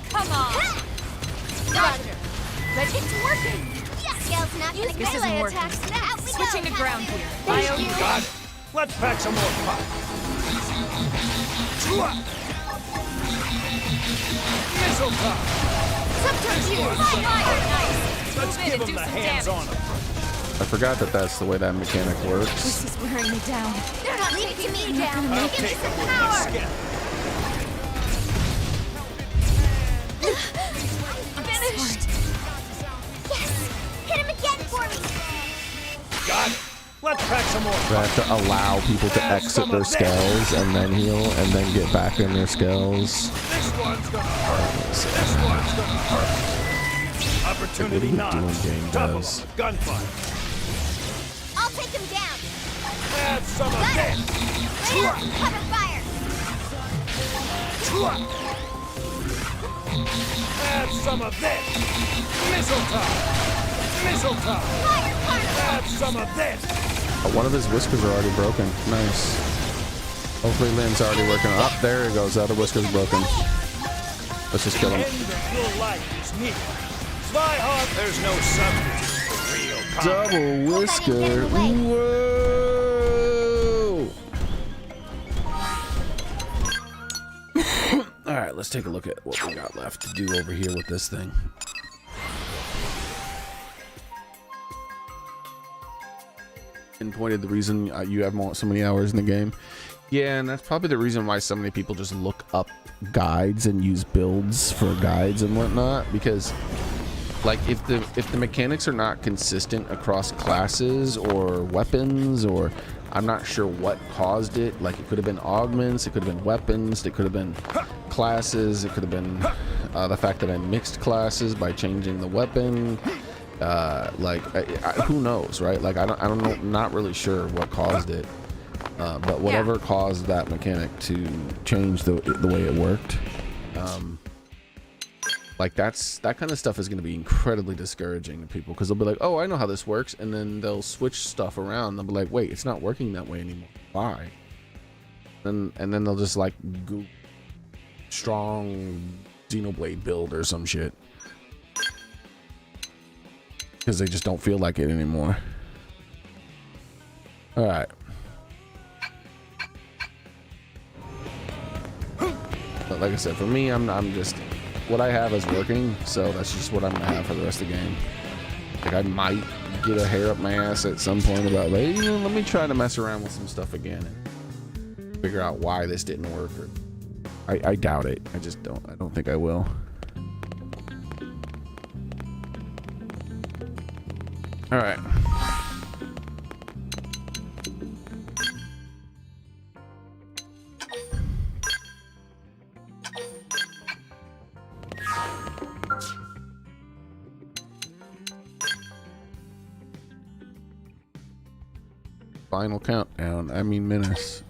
Come on. Roger. But it's working. Yes. Scale's not This getting isn't melee working. attacks. Out we Switching go. to ground here. Thank you. Got it. Let's pack some more punch. Missile time. Subterfuge. Fire nice. Let's Move in give and him do the some hands-on damage. approach. I forgot that that's the way that mechanic works. This is wearing me down. They're not taking me down. I'll Give me take some it with my power. skin. I'm finished. Yes. Hit him again for me. Got it. Let's pack some more I punch. have to allow people to exit their skells and then heal and then get back in their skells. This one's gonna hurt. This one's gonna hurt. Opportunity What are you knocks. doing, game Top of devs? them. Gunfire. I'll take him down. Have some of Got it. this. Lay out. Cover fire. Have some of this. Missile time. Missile time. Fire. Fire. Have some of this. Oh, one of his whiskers are already broken. Nice. Hopefully Lynn's already working. Up there it goes. The other whisker's broken. Let's just kill End him. of your life is near. Fly hard. There's no substitute for real combat. Double whisker. Whoa! All right, let's take a look at what we got left to do over here with this thing. Pinpointed the reason you have so many hours in the game. Yeah, and that's probably the reason why so many people just look up guides and use builds for guides and whatnot, because like if the mechanics are not consistent across classes or weapons, or I'm not sure what caused it, like it could have been augments, it could have been weapons, it could have been classes, it could have been the fact that I mixed classes by changing the weapon, like who knows, right? Like I don't know, not really sure what caused it, but whatever caused that mechanic to change the way it worked, like that kind of stuff is going to be incredibly discouraging to people, because they'll be like, oh, I know how this works, and then they'll switch stuff around. They'll be like, wait, it's not working that way anymore. Why? And then they'll just like go strong Xenoblade build or some shit, because they just don't feel like it anymore. All right. But like I said, for me, I'm just, what I have is working, so that's just what I'm gonna have for the rest of the game. Like I might get a hair up my ass at some point about like, you know, let me try to mess around with some stuff again and figure out why this didn't work. Or I doubt it. I just don't. I don't think I will. All right. Final countdown. I mean, menace.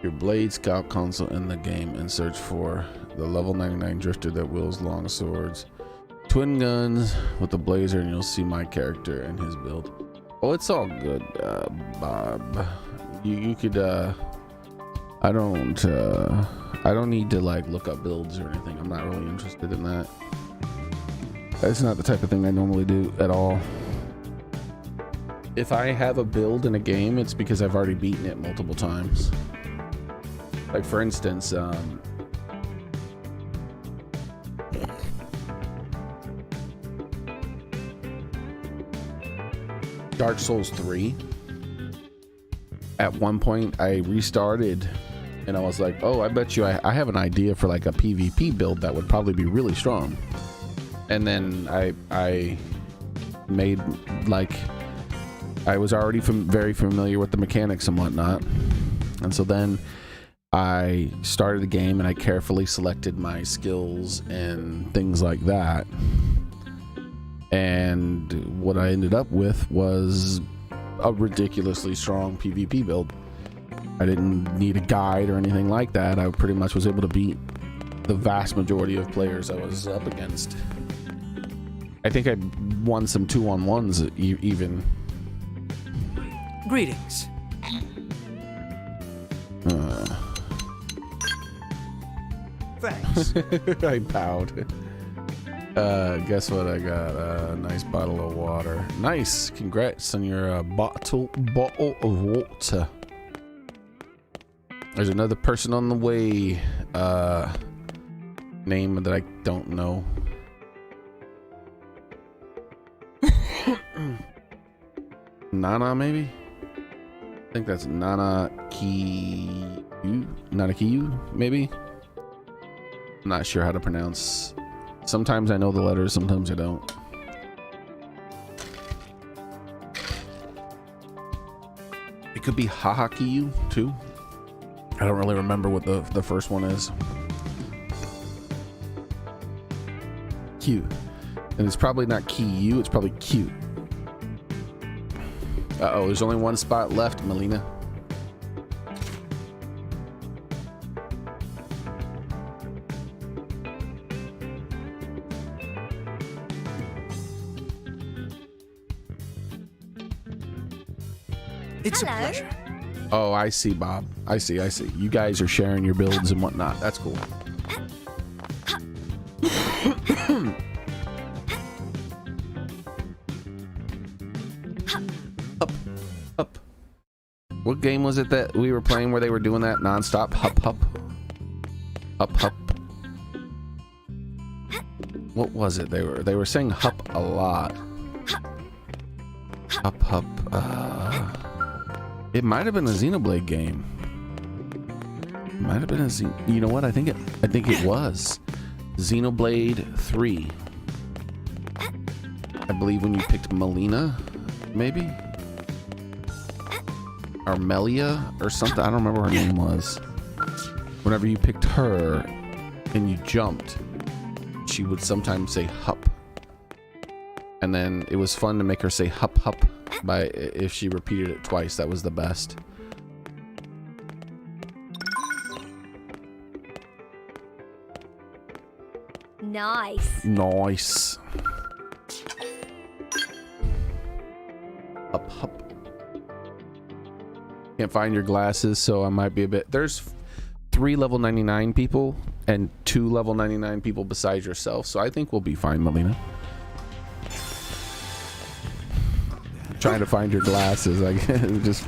Your blade scout console in the game and search for the level 99 drifter that wields long swords, twin guns with the blazer, and you'll see my character and his build. Oh, it's all good, Bob. You could I don't need to like look up builds or anything. I'm not really interested in that. That's not the type of thing I normally do at all. If I have a build in a game, it's because I've already beaten it multiple times. Like for instance, Dark Souls 3. At one point I restarted and I was like, oh, I bet you I have an idea for like a PvP build that would probably be really strong. And then I made like, I was already very familiar with the mechanics and whatnot. And so then I started the game and I carefully selected my skills and things like that. And what I ended up with was a ridiculously strong PvP build. I didn't need a guide or anything like that. I pretty much was able to beat the vast majority of players I was up against. I think I won some 2-on-1s even. Greetings. Thanks. I bowed. Guess what I got? A nice bottle of water. Nice. Congrats on your bottle of water. There's another person on the way. Name that I don't know. Nana, maybe? I think that's Nana Kiyu. Nana Kiyu, maybe? I'm not sure how to pronounce. Sometimes I know the letters, sometimes I don't. It could be Hahakiyu too. I don't really remember what the first one is. Cute. And it's probably not Kiyu, it's probably cute. Uh-oh, there's only one spot left, Melina. It's Hello. a pleasure. Oh, I see, Bob. I see. You guys are sharing your builds and whatnot. That's cool. Up. What game was it that we were playing where they were doing that nonstop? Hup. What was it? They were saying hup a lot. Hup. It might have been a Xenoblade game. Might have been a you know what? I think it was Xenoblade 3. I believe when you picked Melina, maybe, or Melia or something. I don't remember what her name was. Whenever you picked her and you jumped, she would sometimes say hup, and then it was fun to make her say hup by if she repeated it twice. That was the best. Nice. Can't find your glasses, so I might be a bit. There's 3 level 99 people and 2 level 99 people besides yourself, so I think we'll be fine, Melina. Trying to find your glasses. I just.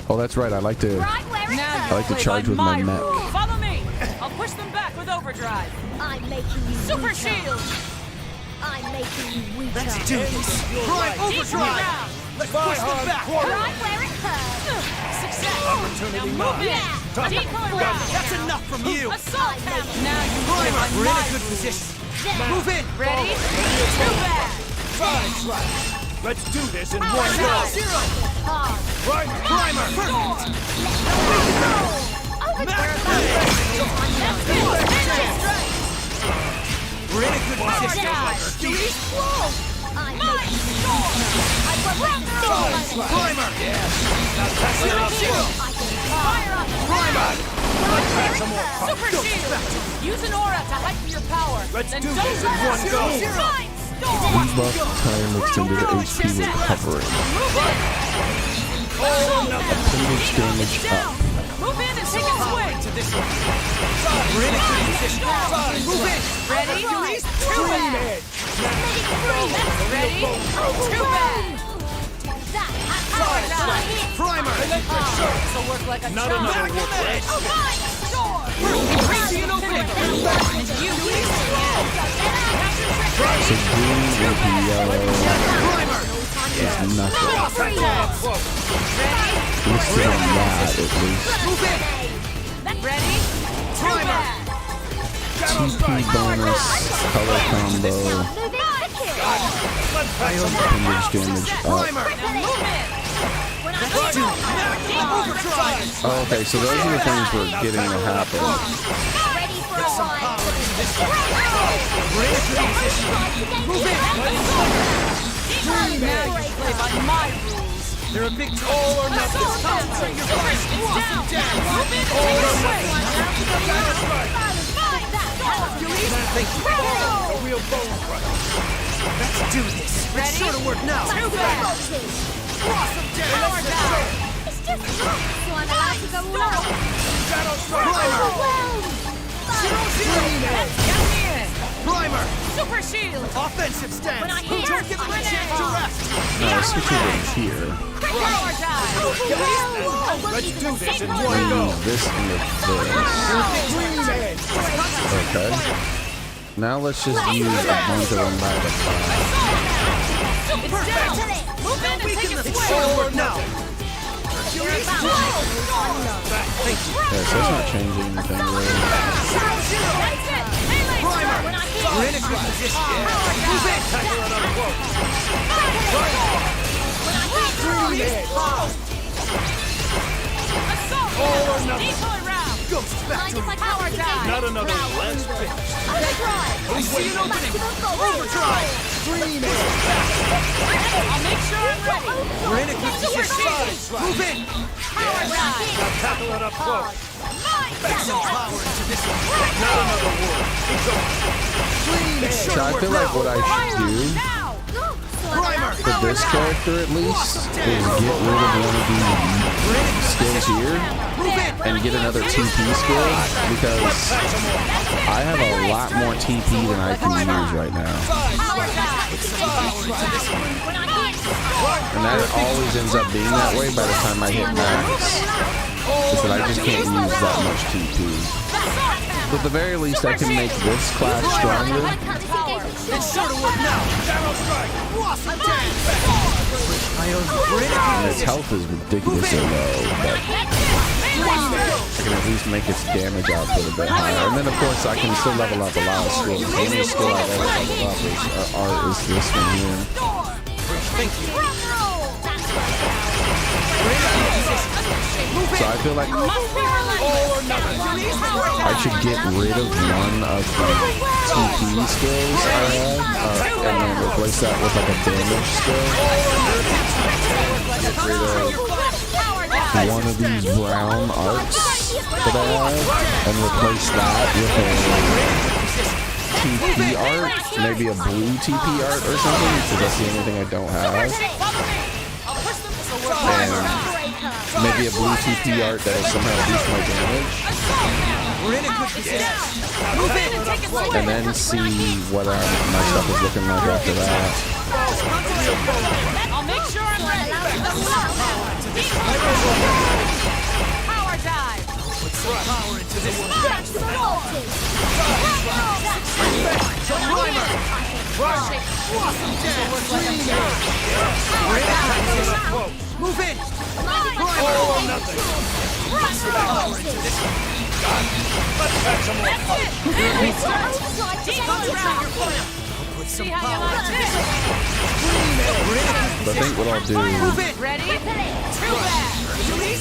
Oh, that's right. I like to. I like to charge with my mech. Follow me. I'll push them back with overdrive. I'm making you Super weaker. shield. I'm making you weaker. Let's do this. Prime overdrive. Let's push them back. Right where it hurts. Success. Opportunity Now move mine. in. Decoy round. That's enough from you. Assault hammer. Now you Primer, live on we're in my a good rules. position. Move in. Ready? Too bad. Side slash. Let's do this in one Power go. down. Right, primer. Perfect. We're in a good position. Primer. Super shield. Use an aura to heighten your power. Let's Then do don't this in let one us go. Mind storm. Debuff time extended HP recovery. Move in. Damage damage Down. up. Move in and take a swing. To this one. We're in a good position. Move in. Ready? Too bad. Ready? Too bad. Power down. Primer. This'll work like a Not charm. another whoop. Crazy and open. You lose again. So green with yellow Primer. is nothing. Ready? Listed on that at least. Move in. Ready? Too Primer. bad. TP bonus, color combo, damage damage up. Primer. Now move in. Overdrive. Oh, okay, so those are the things we're getting to happen. Ready for a ride. We're in a good position. Move in. Now you play by my rules. They're a big all or nothing. It's down. Move in and take a swing. A real bone crush. Let's do this. It's Ready? sure to work now. Too bad. Power down. It's just so I'm allowed to go all out. Shadow strike. Let's get in. Primer. Super shield. Offensive stance. When I hit, Don't give them a chance to rest. Now let's switch over here. Power down. Let's do this in one go. Move this into this. Okay. Now let's just use a bunch of them back to time. It's down. Move in and take a It's swing. sure to work now. Yeah, so it's not changing anything really. That's it. Melee Primer. strike. We're in a good position. Move in. Tackle another quote. Assault. All or nothing. Decoy round. Ghost back to Power down. Not another last pitch. I see an opening. Overdrive. I'll make sure I'm ready. We're in a good position. Move in. Power down. Now tackle it up close. Back some power into this one. Not another whoop. It's over. It's sure So to I work feel like now. what I should do Now. Primer. for this character at least is get rid of one of these skills here Move in. and get another TP skill because I have a lot more TP than I can use right now. And that always ends up being that way by the time I hit max. Is that I just can't use that much TP. But at the very least I can make this class stronger. It's sure to work now. Shadow strike. Awesome dance. We're in a And good its health is ridiculously low, but I can at least make its damage output a bit higher. And then of course I can still level up a lot of skills. The only skill I've ever leveled up is this one here. Thank you. So I feel like I should get rid of one of the TP skills I have and then replace that with like a damage skill. Get rid of one of these brown arcs that I have and replace that with a TP art, maybe a blue TP art or something because that's the only thing I don't have. And maybe a blue TP art that'll somehow boost my damage, We're in a good position. Move in and take a swing. and then see what my stuff is looking like after that. I'll make sure I'm ready. Power dive. Put some power into this one. Maximum voltage. Primer. Awesome dance. We're in a good position. Move in. All or nothing. Maximum voltage. Let's pack some more. That's it. Melee strike. Overdrive Deep potential. round. Put some See how you power like into this. this. We're in a good So I think what I'll do, Move in. Ready? Too bad.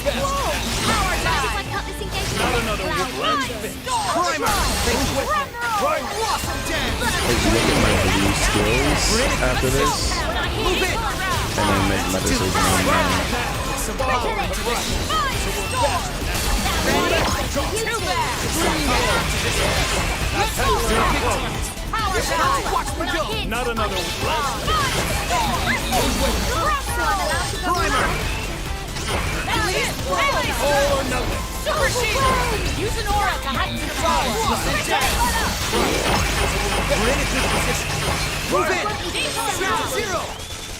Power Mind if I dive. cut this engagement? Not another one. Let's finish. Primer. Take with me. Awesome dance. is look at my blue skills after this, Move in. and then make my decision on that. Put some power into this. Too bad. Power dive. Watch me go. Not another one. Let's Primer. That's it. Melee all strike. or nothing. Super shield. Use an aura to heighten your power. Awesome dance. We're in a good position. Move in. Zero.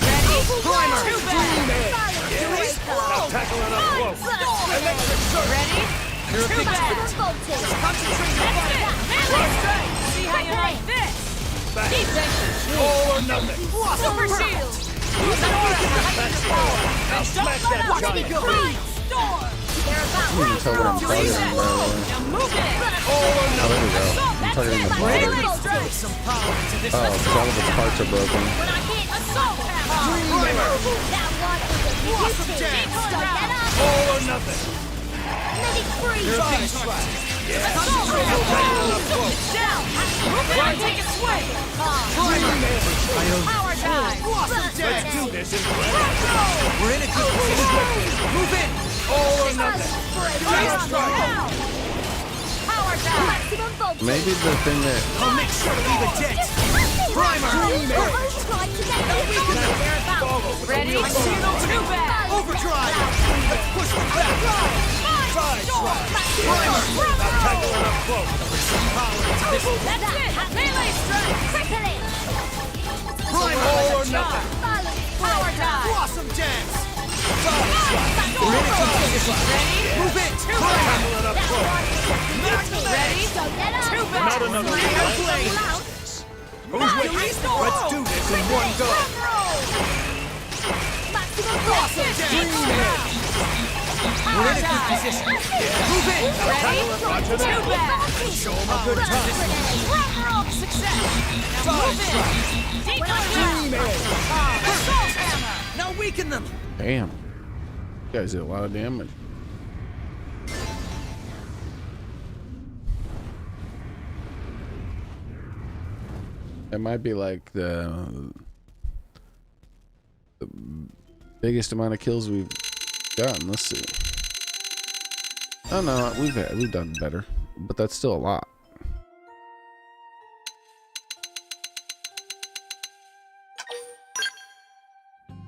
Ready? Primer. Too bad. Now tackle it up close. Electric surge. Ready? You're a Too big bad. Concentrate your That's body. it. Melee strike. See how you like this. Defense. All or nothing. Super shield. Use an aura to heighten your power. And Smash don't let that up. giant. Freeze. Storm. You can tell what I'm targeting, by the way. Now move it. All or Oh, there we go. I'm targeting the motor. Melee strike. Some power into this. Oh, because all of its parts are broken. Assault hammer. Awesome dance. all or nothing. You're a big strike. Concentrate your power. Down. Move it and take a swing. Power dive. Awesome Let's dance. do this in class. We're in a good position. Move in. All or nothing. Now. Power dive. Maybe the thing that I'll make sure to leave a dent. Primer. Ready? Too bad. Overdrive. Let's push them back. Side strike. Primer. Now tackle it up close. Power into this. That's it. Melee strike. Primer. All or nothing. Power dive. Awesome dance. We're in a good position. Ready? Move in. Primer. Tackle it up close. Ready? Too bad. Not another one. Who's with me? Let's do this in one go. Awesome dance. We're in a good position. Move in. Ready? Too bad. Show them a good time. Success. Now move in. Deep assault hammer. Now weaken them. damn, you guys did a lot of damage. It might be like the biggest amount of kills we've gotten. Let's see. Oh no, we've done better, but that's still a lot.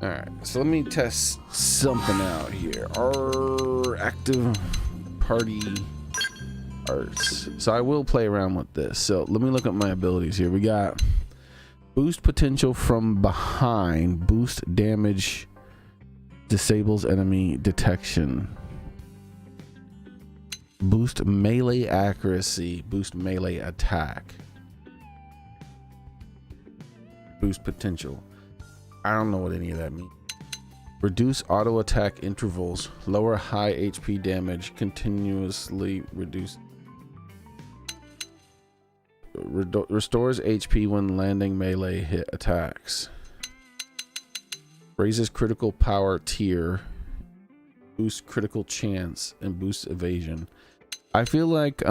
All right, so let me test something out here. Our active party arts. So I will play around with this. So let me look at my abilities here. We got boost potential from behind, boost damage, disables enemy detection, boost melee accuracy, boost melee attack, boost potential. I don't know what any of that means. Reduce auto attack intervals, lower high HP damage, continuously reduce. Restores HP when landing melee hit attacks. Raises critical power tier. Boosts critical chance and boosts evasion. I feel like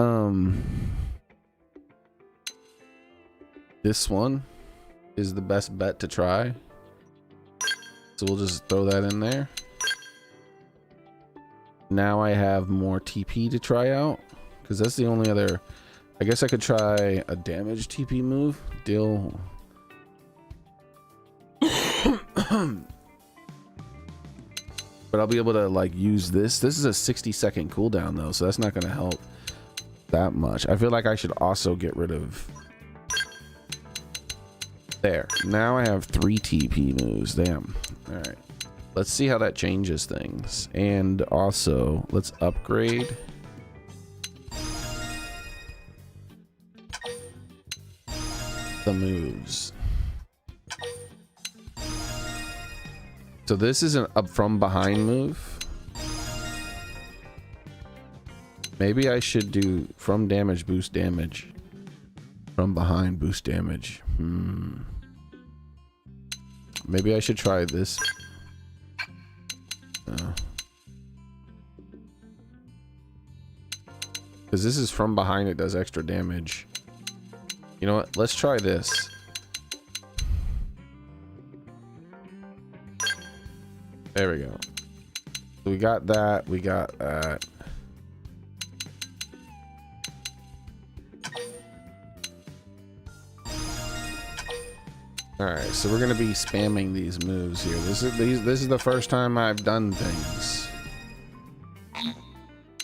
this one is the best bet to try. So we'll just throw that in there. Now I have more TP to try out, because that's the only other. I guess I could try a damage TP move. Deal. But I'll be able to like use this. This is a 60-second cooldown though, so that's not gonna help that much. I feel like I should also get rid of. There. Now I have 3 TP moves. Damn. All right. Let's see how that changes things. And also, let's upgrade. The moves. So this is an up from behind move. Maybe I should do from damage boost damage. From behind boost damage. Maybe I should try this. Because this is from behind, it does extra damage. You know what? Let's try this. There we go. We got that. We got that. All right, so we're gonna be spamming these moves here. This is the first time I've done things.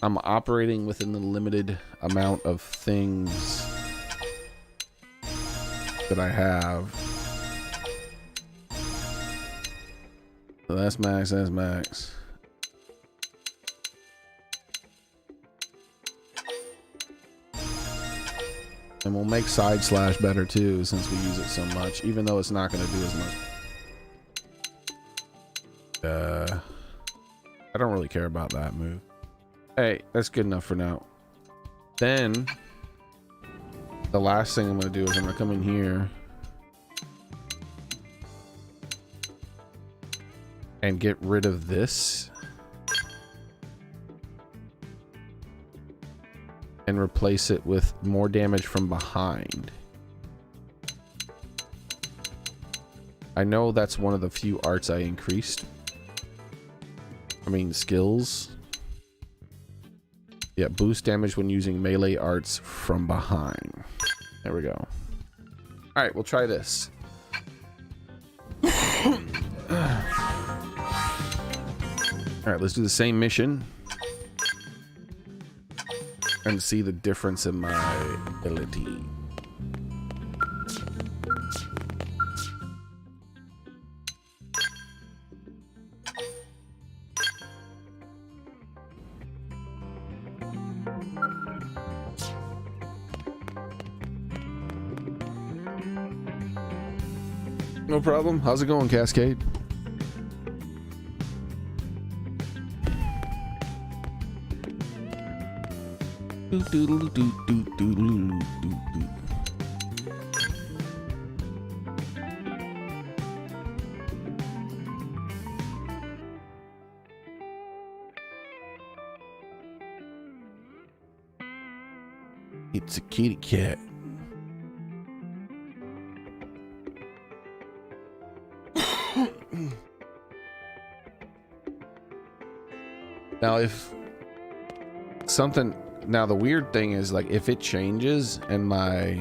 I'm operating within the limited amount of things that I have. So that's max. That's max. And we'll make side slash better too, since we use it so much, even though it's not going to do as much. I don't really care about that move. Hey, that's good enough for now. Then the last thing I'm going to do is I'm going to come in here and get rid of this and replace it with more damage from behind. I know that's one of the few arts I increased. I mean, skills. Yeah, boost damage when using melee arts from behind. There we go. All right, we'll try this. All right, let's do the same mission and see the difference in my ability. No problem. How's it going, Cascade? It's a kitty cat. Now, if something, now the weird thing is, like, if it changes and my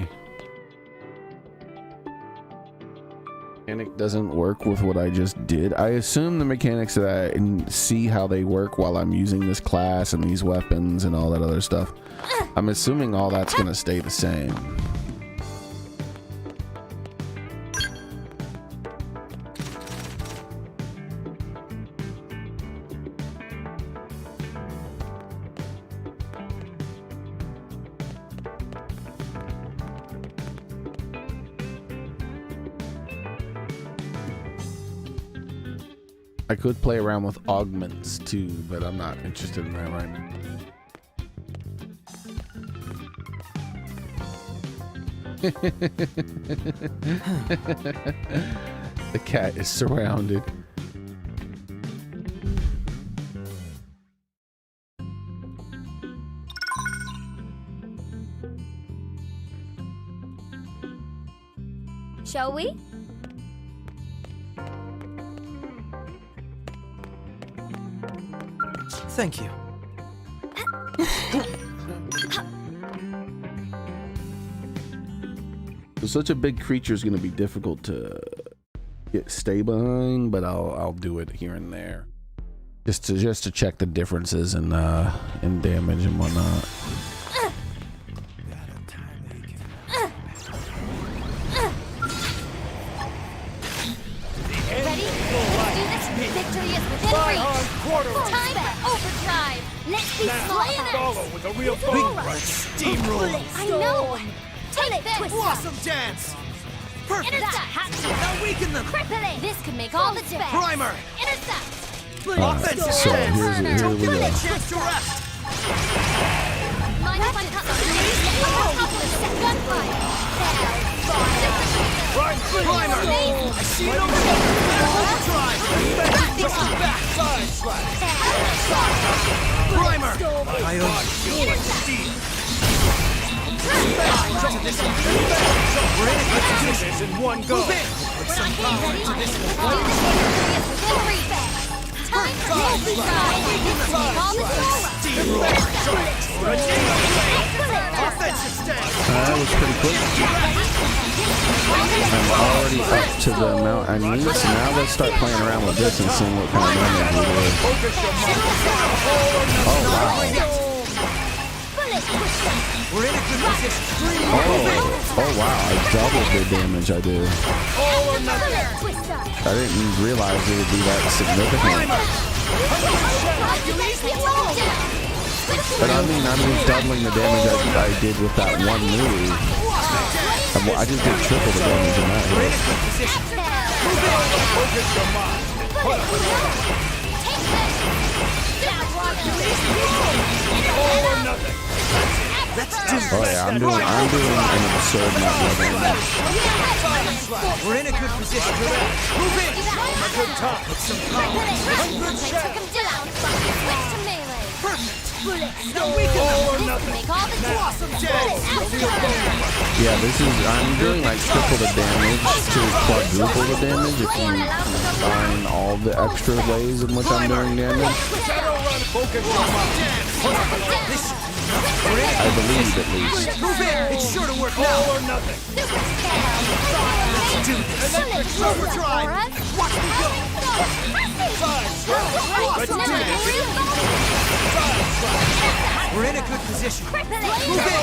mechanic doesn't work with what I just did, I assume the mechanics that I see how they work while I'm using this class and these weapons and all that other stuff, I'm assuming all that's gonna stay the same. I could play around with augments too, but I'm not interested in that right now. The cat is surrounded. Shall we? Thank you. So such a big creature is going to be difficult to stay behind, but I'll do it here and there. just to check the differences in damage and whatnot. Ready? Let's do this. Victory is within reach. Time for overdrive. Let's be slaying Follow with a real focus. Steamroll. I know. Take this. Awesome dance! Perfect! Intercept. Now weaken them! Crippling. This could make all the difference. Primer! Intercept. Offensive So stance! here we go. Chance to rest! Mind if I cut the gunfire? Primer! I see it over there! Overdrive! Back! Side slash! Primer! I We're in it! Let's do this in one go! Move in! Put some power into this one! Time for overdrive. Offensive stance! That was pretty quick. I'm already up to the amount I need, so now let's start playing around with this and seeing what kind of damage we do. Oh wow. We're in a good position. Oh wow, I doubled the damage I do. I didn't realize it would be that significant. But I mean, I'm just doubling the damage I did with that one move. I just did triple the damage in that hit. Oh yeah, I'm doing an absurd amount of damage. We're in a good position. Move in. A good time. Put some power. Perfect. No, we can make all the awesome dance. Yeah, I'm doing like triple the damage to quadruple the damage if you combine all the extra ways in which I'm doing damage. I believe at least. Move in. It's sure to work now. All or nothing. Let's do this. Overdrive. Watch me go. Let's do this. We're in a good position. Move in.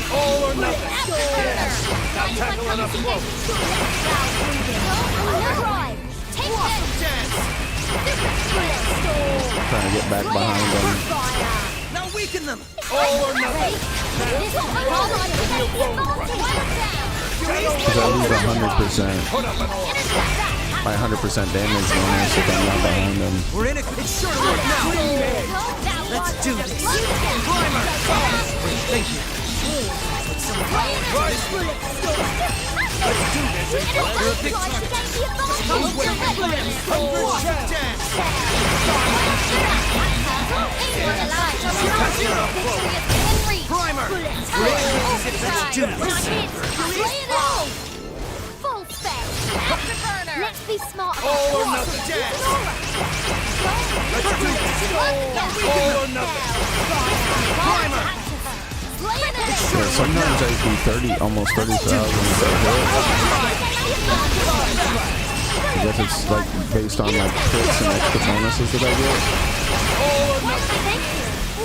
All or nothing. Not tackling up close. Awesome dance. Trying to get back behind them. Now weaken them. All or nothing. Because I lose 100%. My 100% damage bonus if I'm not behind them. We're in a. It's sure to work now. Let's do this. Primer. Thank you. Put some power. Let's do this. You're a big target. Awesome dance. Primer. Let's do this. Full spec. Afterburner. Let's be smart. All or nothing dance. Let's do this. All or nothing. Primer. Yeah, sometimes I do almost 30,000 per hit. I guess it's like based on like crits and extra bonuses that I get. All or nothing.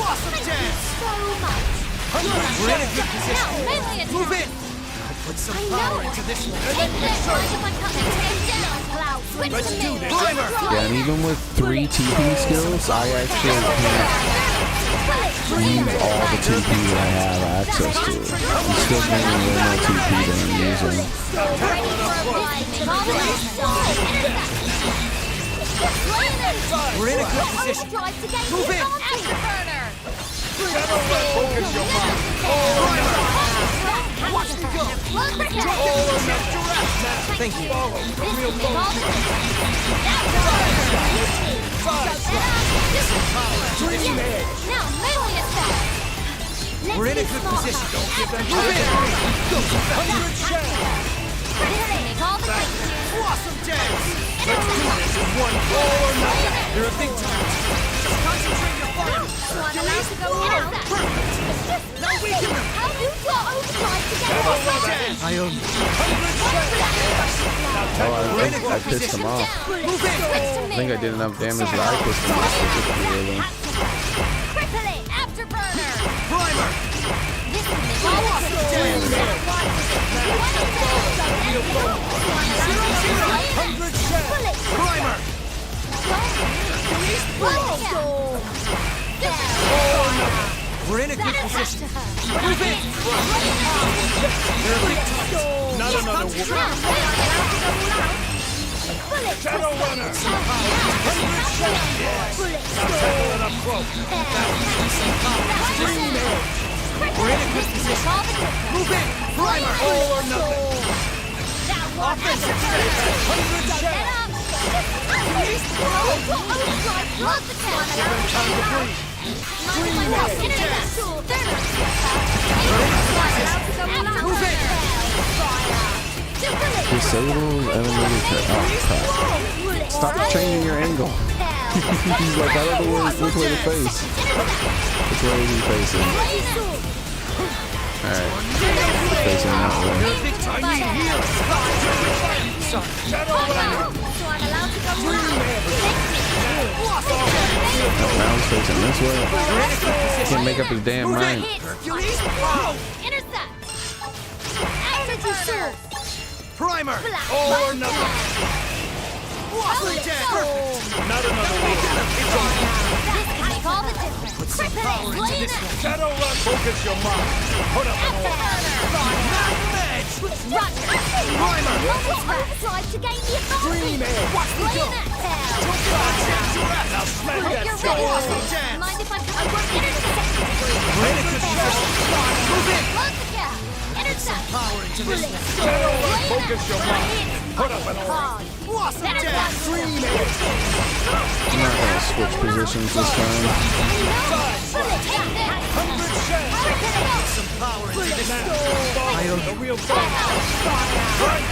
Awesome dance. We're in a good position. Move in. Put some power into this one. Let's do this. Primer. Yeah, and even with 3 TP skills, I actually can't use all the TP that I have access to. I'm still gaining way more TP than I'm using. We're in a good position. Move in. Focus your mind. Watch me go. Thank you. Dream edge. We're in a good position. Don't give them time. Go. 100 shots. Awesome dance. Let's do this in one goal or nothing. You're a big time. Just concentrate your fire. Perfect. Now we can. How you got overdrive to get I own you. Oh, I pissed him off. Move in. I think I did enough damage that I pissed him off. Cripple it! Afterburner! Primer. This can make all of it. Primer. We're in a good position. Move in. Not another one. Shadow Runner. Now tackle it up close. We're in a good position. Move in. Primer. All or nothing. Offensive. 100 shell. Time to breathe. Move in. Disable enemy attack. Oh, crap. Stop changing your angle. He's like, I don't know which way to face. Which way is he facing? Alright. He's facing that way. I need healing. Shadow Runner. Now he's facing this way. He can't make up his damn mind. Primer. All or nothing. Not another one. Put some power into this one. Shadow Run. Focus your mind. Put up an order. Primer. Dream Edge. Now smack that skull. Mind if I come? Move in. Intercept! Power into this one. Shadow Run. Focus your mind. Put up an order. Blossom Dance. Dream Edge. I'm not gonna switch positions this time. 100 shell. Some power into this one. Now, the real boss. Right.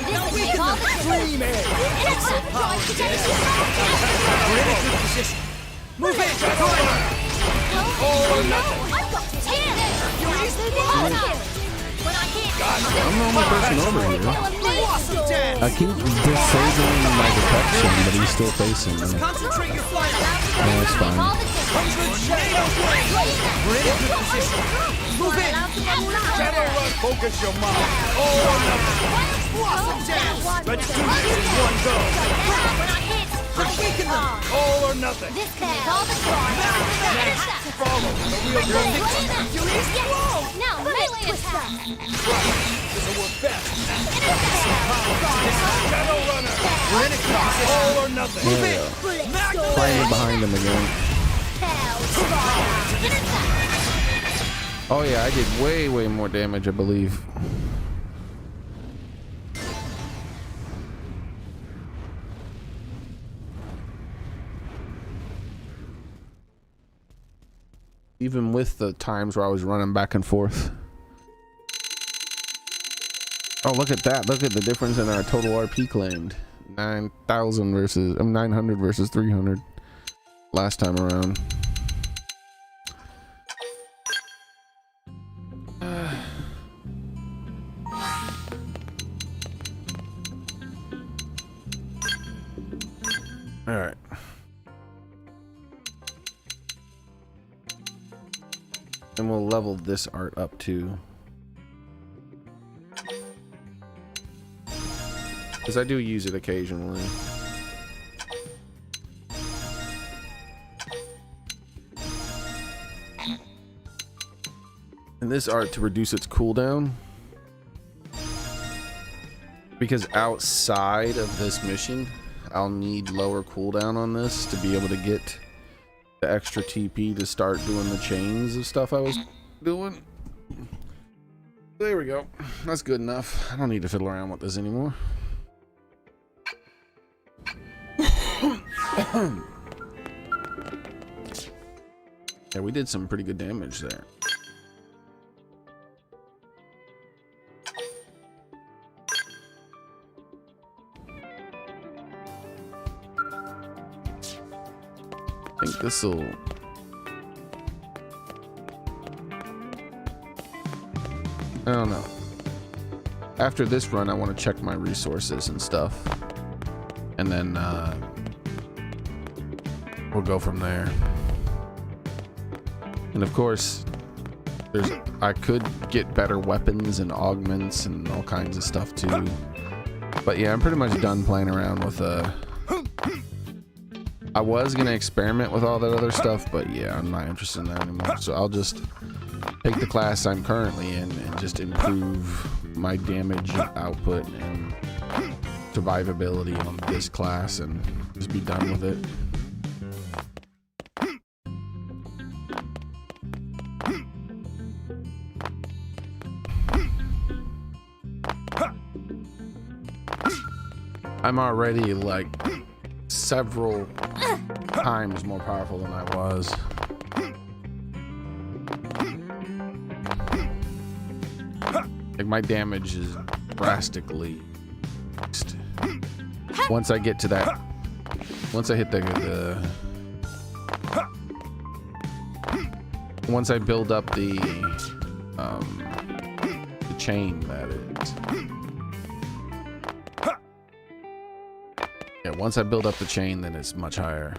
Dream Edge. We're in a good position. Move in. Primer. All or nothing. I'm the only person over here. Blossom Dance. I keep disabling my detection, but he's still facing me. Concentrate your fire. No, it's fine. 100 shell. We're in a good position. Move in. Shadow Run. Focus your mind. All or nothing. Blossom Dance. Let's do this in one go. Weaken them. All or nothing. This can make all the Follow the real boss. Now, melee attack! So we're best. Shadow Runner. We're in a good position. All or nothing. There we go. Playing behind him again. Oh yeah, I did way more damage, I believe. Even with the times where I was running back and forth. Oh, look at that. Look at the difference in our total RP claimed. 9,000 versus 900 versus 300 last time around. All right. And we'll level this art up too. Because I do use it occasionally. And this art to reduce its cooldown. Because outside of this mission, I'll need lower cooldown on this to be able to get the extra TP to start doing the chains of stuff I was doing. There we go. That's good enough. I don't need to fiddle around with this anymore. Yeah, we did some pretty good damage there. I think this'll... I don't know. after this run, I want to check my resources and stuff, and then we'll go from there. And of course, I could get better weapons and augments and all kinds of stuff too. But yeah, I'm pretty much done playing around with I was gonna experiment with all that other stuff, but yeah, I'm not interested in that anymore. So I'll just take the class I'm currently in and just improve my damage output and survivability on this class and just be done with it. I'm already like several times more powerful than I was. Like my damage is drastically increased. Once I get to that, once I hit once I build up the chain, that is. Yeah, once I build up the chain, then it's much higher.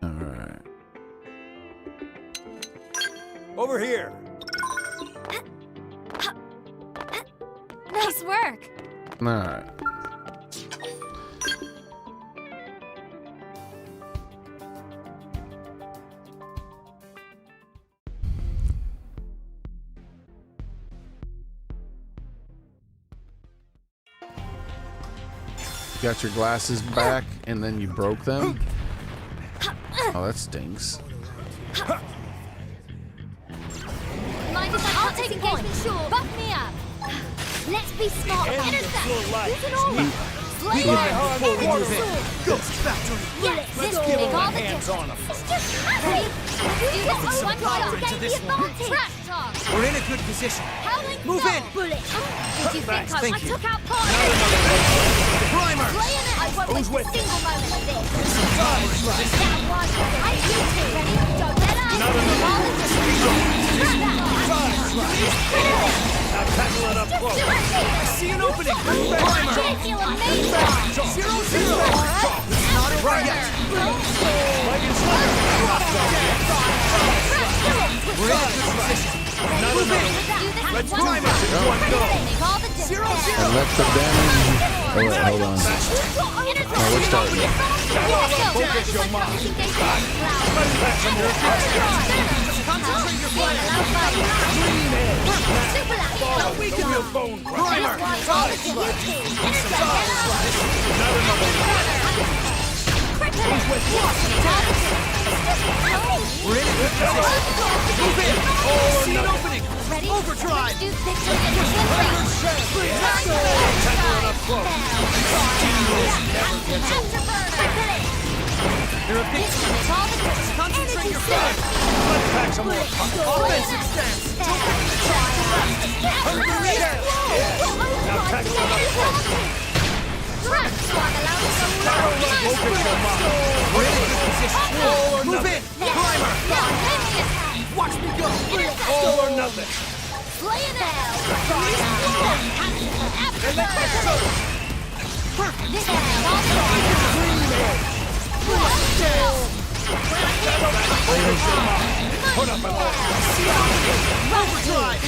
All right. Over here. Nice work. All right. Got your glasses back and then you broke them? Oh, that stinks. Mind if I'll take engagement, sure. Buff me up. Let's be smart. Intercept. Use an aura. Slay Fly them. hard, Energy water. sword. Ghost Factory. Yes, this Let's will get make our all the hands difference. on 'em. It's just happy. Do this Put some one power shot to into gain the this one. advantage. Trash talk. We're in a good position. Howling Move Snow. in. Bullet. Did you think Thank I you. took out part of it? Primer. Slaying it. I won't Who's waste with a single moment of this. Side strike. That one. I you two. Ready? Don't let up. Not enough. All the distance. Side strike. Now tackle it up close. I see an opening. Primer. I feel amazing. 0-0. Not over yet. Lightning Slayer. We're in a good position. Move in. Let's One climb it. One go. Make all the difference. 0-0. And let the damage. Oh, wait, hold on. No, we're starting. Focus your mind. Concentrate your fire. Follow the real bone crush. Primer. Side strike. Not We're in a good position. Move in. I see an opening. Ready? Overdrive. Do victory and delivery. tackle it up close. Afterburner. You're a big Make all the difference. Concentrate your fire. Let's pack some more. Offensive stance. Now tackle it up close. Focus your mind. We're in a good position. All or Move nothing. in. Primer. Watch me go. All or nothing. Put up an order. Overdrive.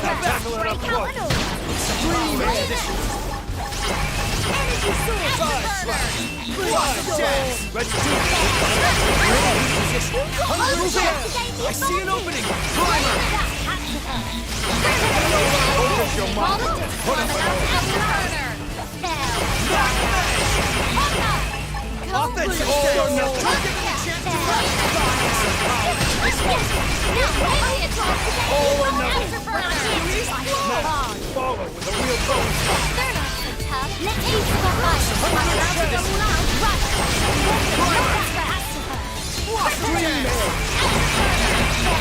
Now tackle it up close. Side strike. Fly jazz. Let's do Move in. I see an opening. Primer. Focus your mind. Put up an order. Offensive All or stance. nothing. Don't give him a chance to run. All or nothing. Now, follow with a real bone crush. Let's eat the life. Green man.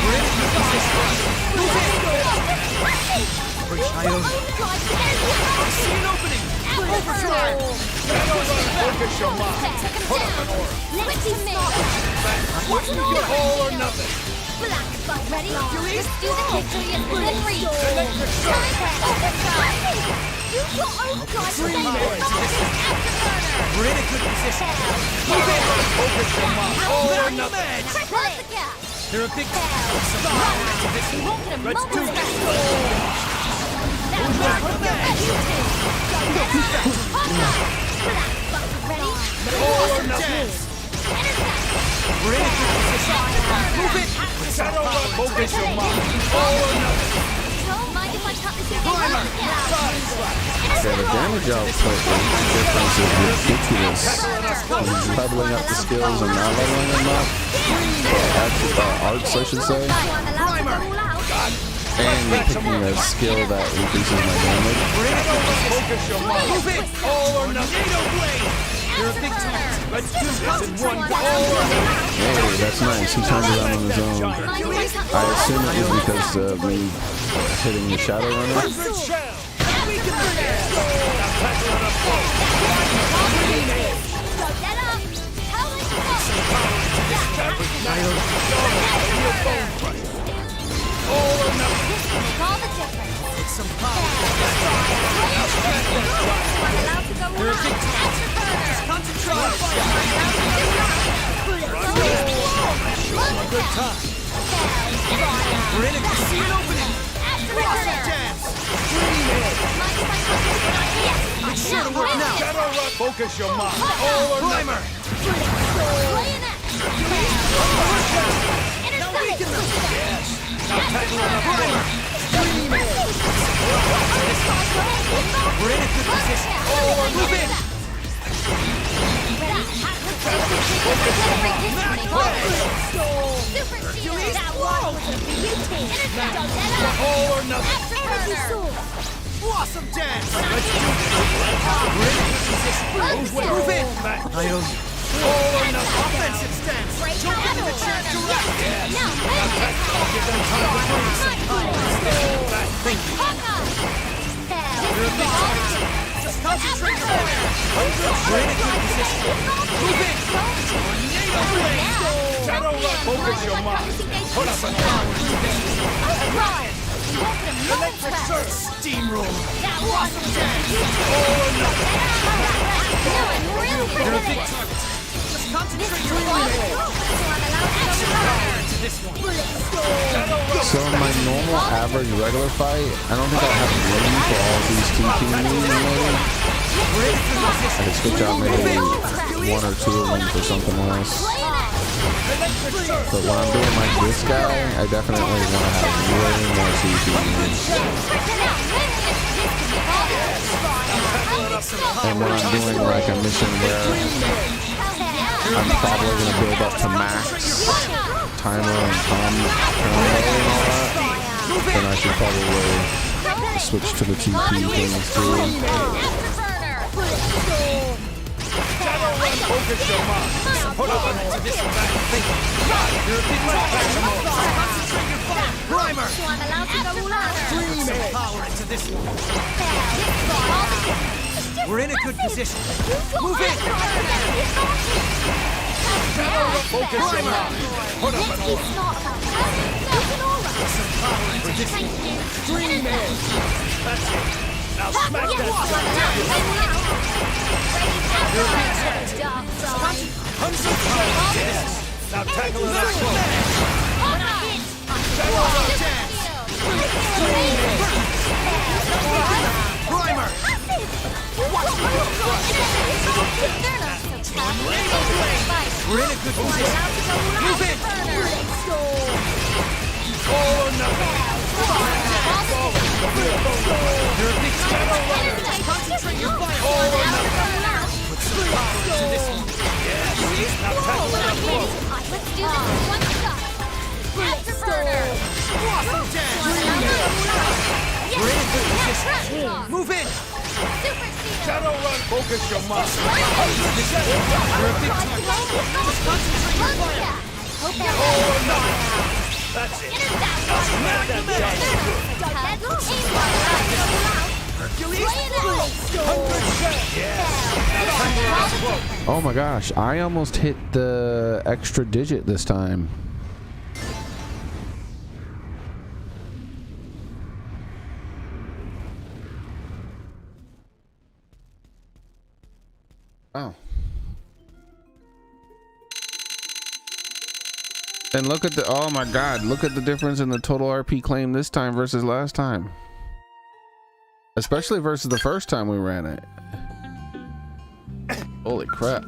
We're in a good position. Move in. Bridge Ione. I see an opening. Overdrive. Focus your mind. Put up an aura. Let's be smart. What's your all or nothing? Black buck ready? Let's do the victory is within reach. Electric surge. Use your own guys to Dream make edge. Afterburner. We're in a good position. Focus your mind. All or nothing. Triple it. They're a big some power into this one. Won't get a Let's do moment's this. Now black buck ready? Black buck ready? All or nothing. We're in a good position. Move it. Shadow Run. Focus your mind. All or nothing. Mind if I cut this again? Yeah, the damage output difference is ridiculous. He's leveling up the skills and not leveling them up. Arts, I should say. And picking a skill that increases my damage. Focus your mind. Move it. All or nothing. You're a big target. Let's do this in one go. All or nothing. Hey, that's nice. He turned around on his own. I assume it was because of me hitting the Shadow Runner. Good shell. We can do this. Now tackle on a foe. All or nothing. It's some power. They're a big target. Just concentrate. Good time. We're in a good see an opening. Dance. It's sure to work now. Shadow Run. Focus your mind. All or nothing. Primer. Now tackle on a foe. We're in a good position. Move in. All or nothing. Blossom dance. Let's do this. We're in a good position. Move in. Back. I own you. All or nothing. Offensive stance. Don't give me the chance to rest. Give them time to breathe. Thank you. You're a big target. Just concentrate your fire. We're in a good position. Move in. Tornado blade. Shadow Run. Focus your mind. Put up an aura. Electric surge. Steamroll. Blossom dance. All or nothing. You're a big target. Just concentrate your fire. Power to this one. So in my normal, average, regular fight, I don't think I'll have room for all these two team moves maybe. We're in a good I position. could switch out maybe one or two of them for something else. Electric surge. But when I'm doing like this guy, I definitely want to have way more two team moves. And when I'm doing like a mission where I'm probably going to build up to max timer and combo and all that, then I should probably switch to the TP things too. Shadow Run. Focus your mind. Put up an aura. To this one. Thank you. You're a big target. Concentrate your fire. Primer. Some power into this one. We're in a good position. Move in. Focus your mind. Put up an aura. Some power into this one. Dream edge. That's it. Now smack that Yes. Now tackle it up close. Shadow Run. Primer. We're in a good position. Move in. All or nothing. You're a big target. Concentrate your fire. Put some power into this one. Now tackle it up close. Let's do this in one shot. Afterburner. Blossom dance. We're in a good position. Move in. Super Seal. Shadow Run. Focus your mind. You're a big target. Just concentrate your fire. All or nothing. That's it. Now smack that Hercules. 100 shell. Yes. Now close. Oh my gosh, I almost hit the extra digit this time. Oh. And look at the, oh my god, look at the difference in the total RP claim this time versus last time. Especially versus the first time we ran it. Holy crap.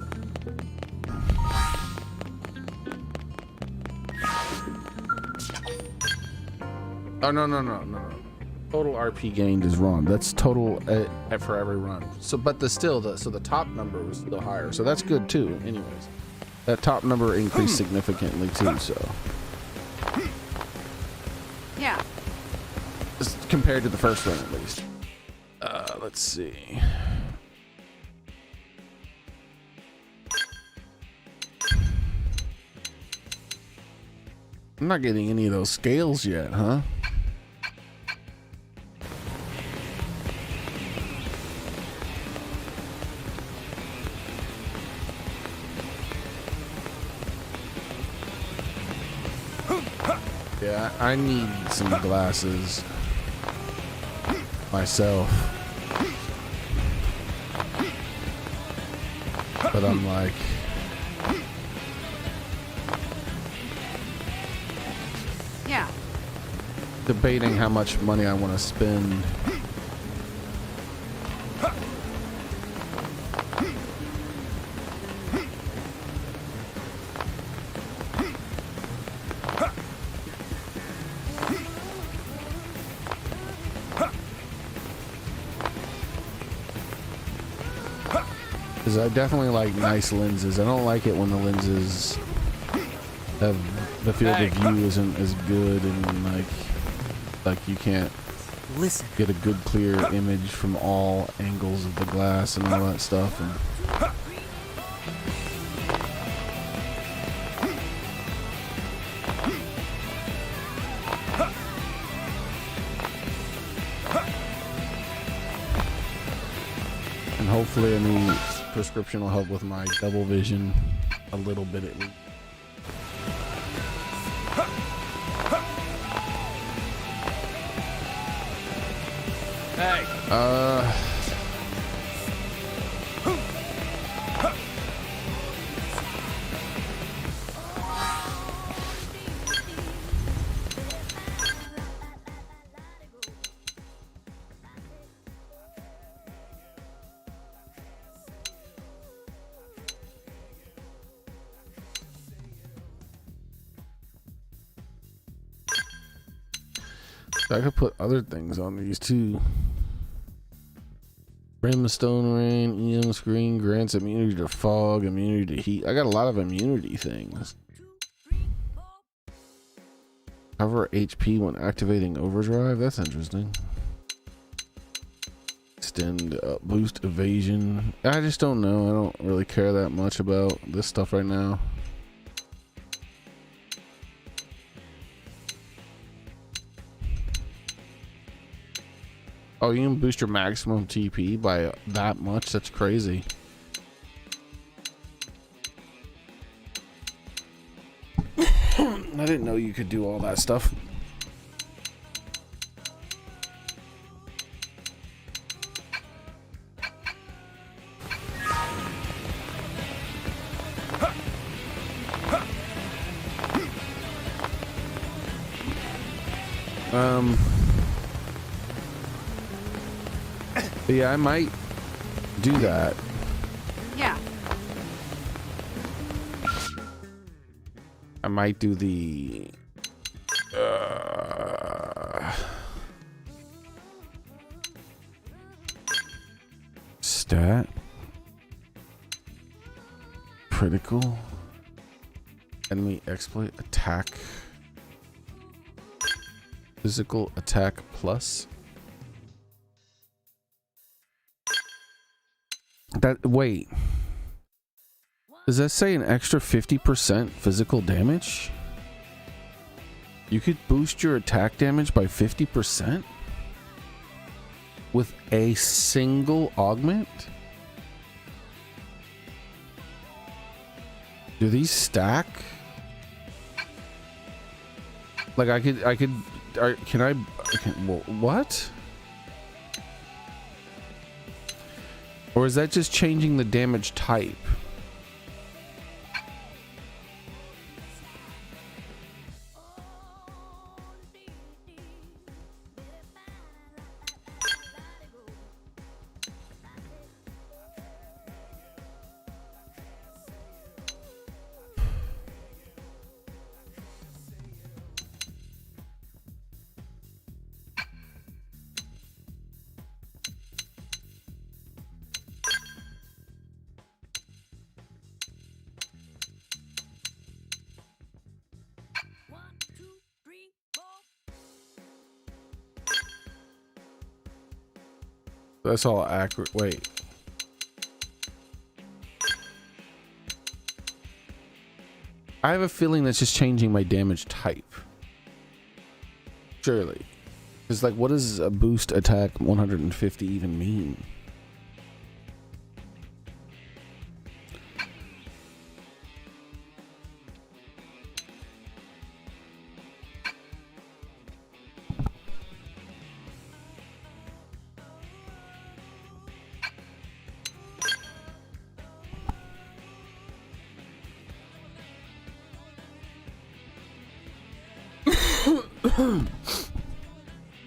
Oh, no. Total RP gained is wrong. That's total for every run. So, but so the top number was still higher. So that's good too, anyways. That top number increased significantly too, so. Yeah. Just compared to the first one at least. Let's see. I'm not getting any of those scales yet, huh? Yeah, I need some glasses myself. But I'm like, Yeah. debating how much money I want to spend. Because I definitely like nice lenses. I don't like it when the lenses have the field of view isn't as good, and like you can't Listen. get a good clear image from all angles of the glass and all that stuff. And hopefully a new prescription will help with my double vision a little bit at least. Hey. I could put other things on these too. Brimstone Rain, EM Screen grants immunity to fog, immunity to heat. I got a lot of immunity things. Cover HP when activating overdrive. That's interesting. Extend boost evasion. I just don't know. I don't really care that much about this stuff right now. Oh, you can boost your maximum TP by that much? That's crazy. I didn't know you could do all that stuff. Yeah, I might do that. Yeah. I might do the stat critical enemy exploit attack physical attack plus. That wait, does that say an extra 50% physical damage? You could boost your attack damage by 50% with a single augment? Do these stack? Like what? Or is that just changing the damage type? That's all accurate. Wait. I have a feeling that's just changing my damage type. Surely. It's like, what does a boost attack 150 even mean?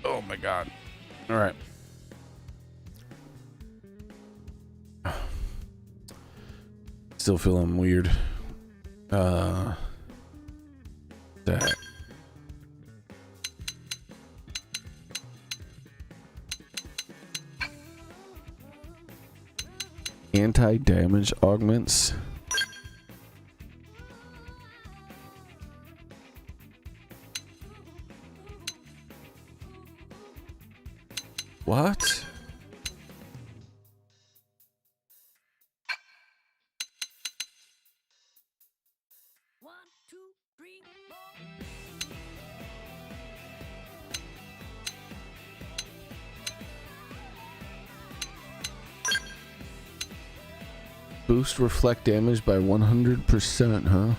Oh my god. All right. Still feeling weird. That. Anti-damage augments. What? One, two, three, four. Boost reflect damage by 100%, huh?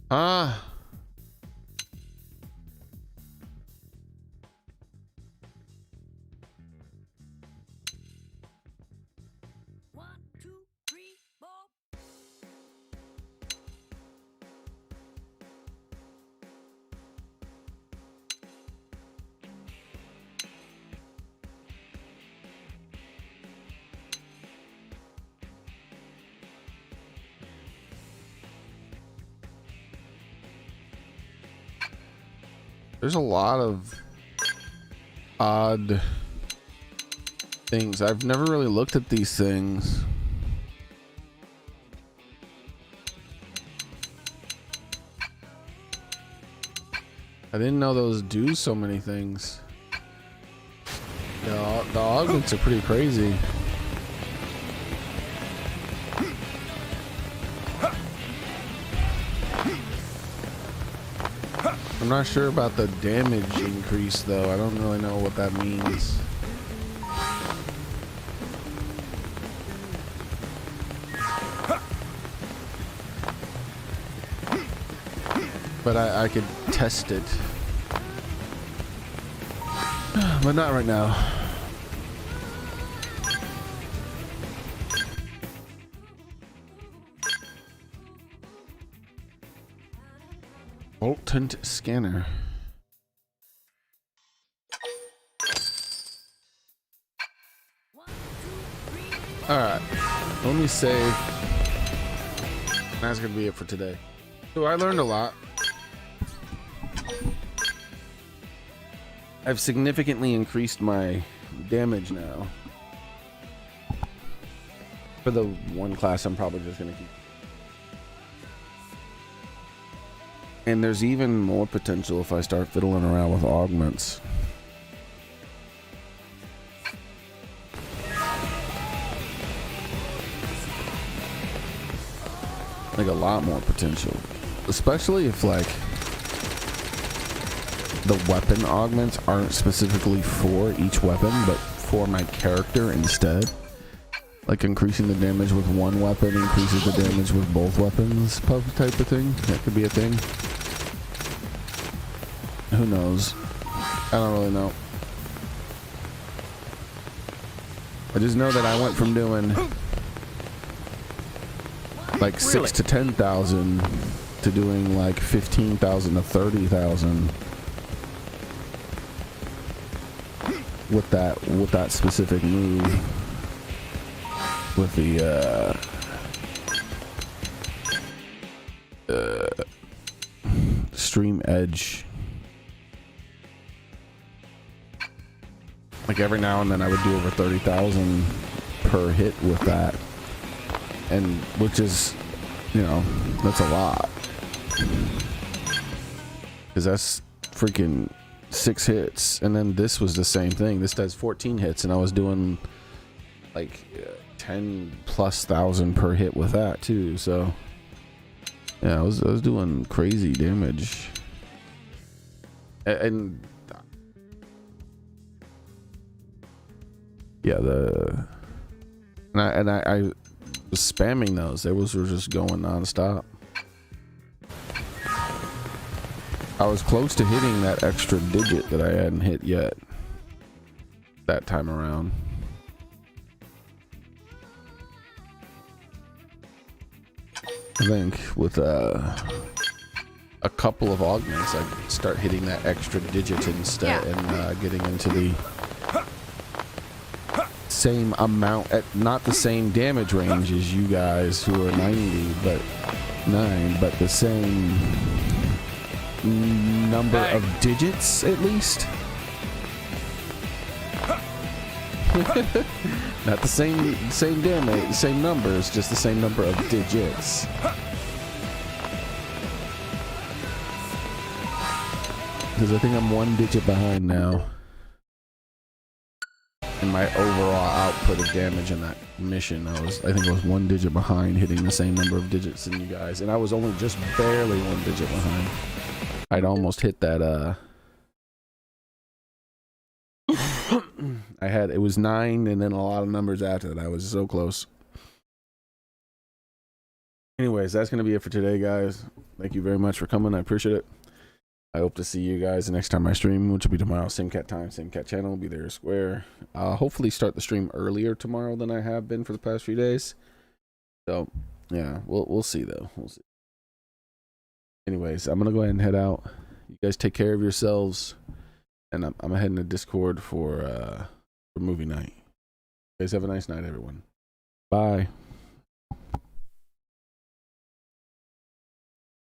Ah. One, two, three, four. There's a lot of odd things. I've never really looked at these things. I didn't know those do so many things. The augments are pretty crazy. I'm not sure about the damage increase though. I don't really know what that means. But I could test it. But not right now. Voltant scanner. Alright. Let me save. That's gonna be it for today. So I learned a lot. I've significantly increased my damage now. For the one class, I'm probably just gonna keep. And there's even more potential if I start fiddling around with augments. Like a lot more potential. Especially if like the weapon augments aren't specifically for each weapon, but for my character instead. Like increasing the damage with one weapon increases the damage with both weapons type of thing. That could be a thing. Who knows? I don't really know. I just know that I went from doing like 6 to 10,000 to doing like 15,000 to 30,000 with that specific move with the Stream Edge. Like every now and then I would do over 30,000 per hit with that, and which is, you know, that's a lot, because that's freaking 6 hits. And then this was the same thing. This does 14 hits, and I was doing like 10,000+ per hit with that too. So yeah, I was doing crazy damage. And yeah, I was spamming those. They were just going non-stop. I was close to hitting that extra digit that I hadn't hit yet that time around. I think with a couple of augments, I start hitting that extra digit instead, and getting into the same amount, at not the same damage range as you guys who are 90, but 9, but the same number of digits at least. Not the same damage, same numbers, just the same number of digits. Because I think I'm 1 digit behind now in my overall output of damage in that mission. I think I was 1 digit behind, hitting the same number of digits than you guys, and I was only just barely 1 digit behind. I'd almost hit that it was 9 and then a lot of numbers after that. I was so close. Anyways, that's gonna be it for today, guys. Thank you very much for coming. I appreciate it. I hope to see you guys the next time I stream, which will be tomorrow. Same cat time, same cat channel. Will be there square. I'll hopefully start the stream earlier tomorrow than I have been for the past few days. So yeah, we'll see though. We'll see. Anyways, I'm gonna go ahead and head out. You guys take care of yourselves, and I'm heading to Discord for movie night. You guys have a nice night, everyone. Bye.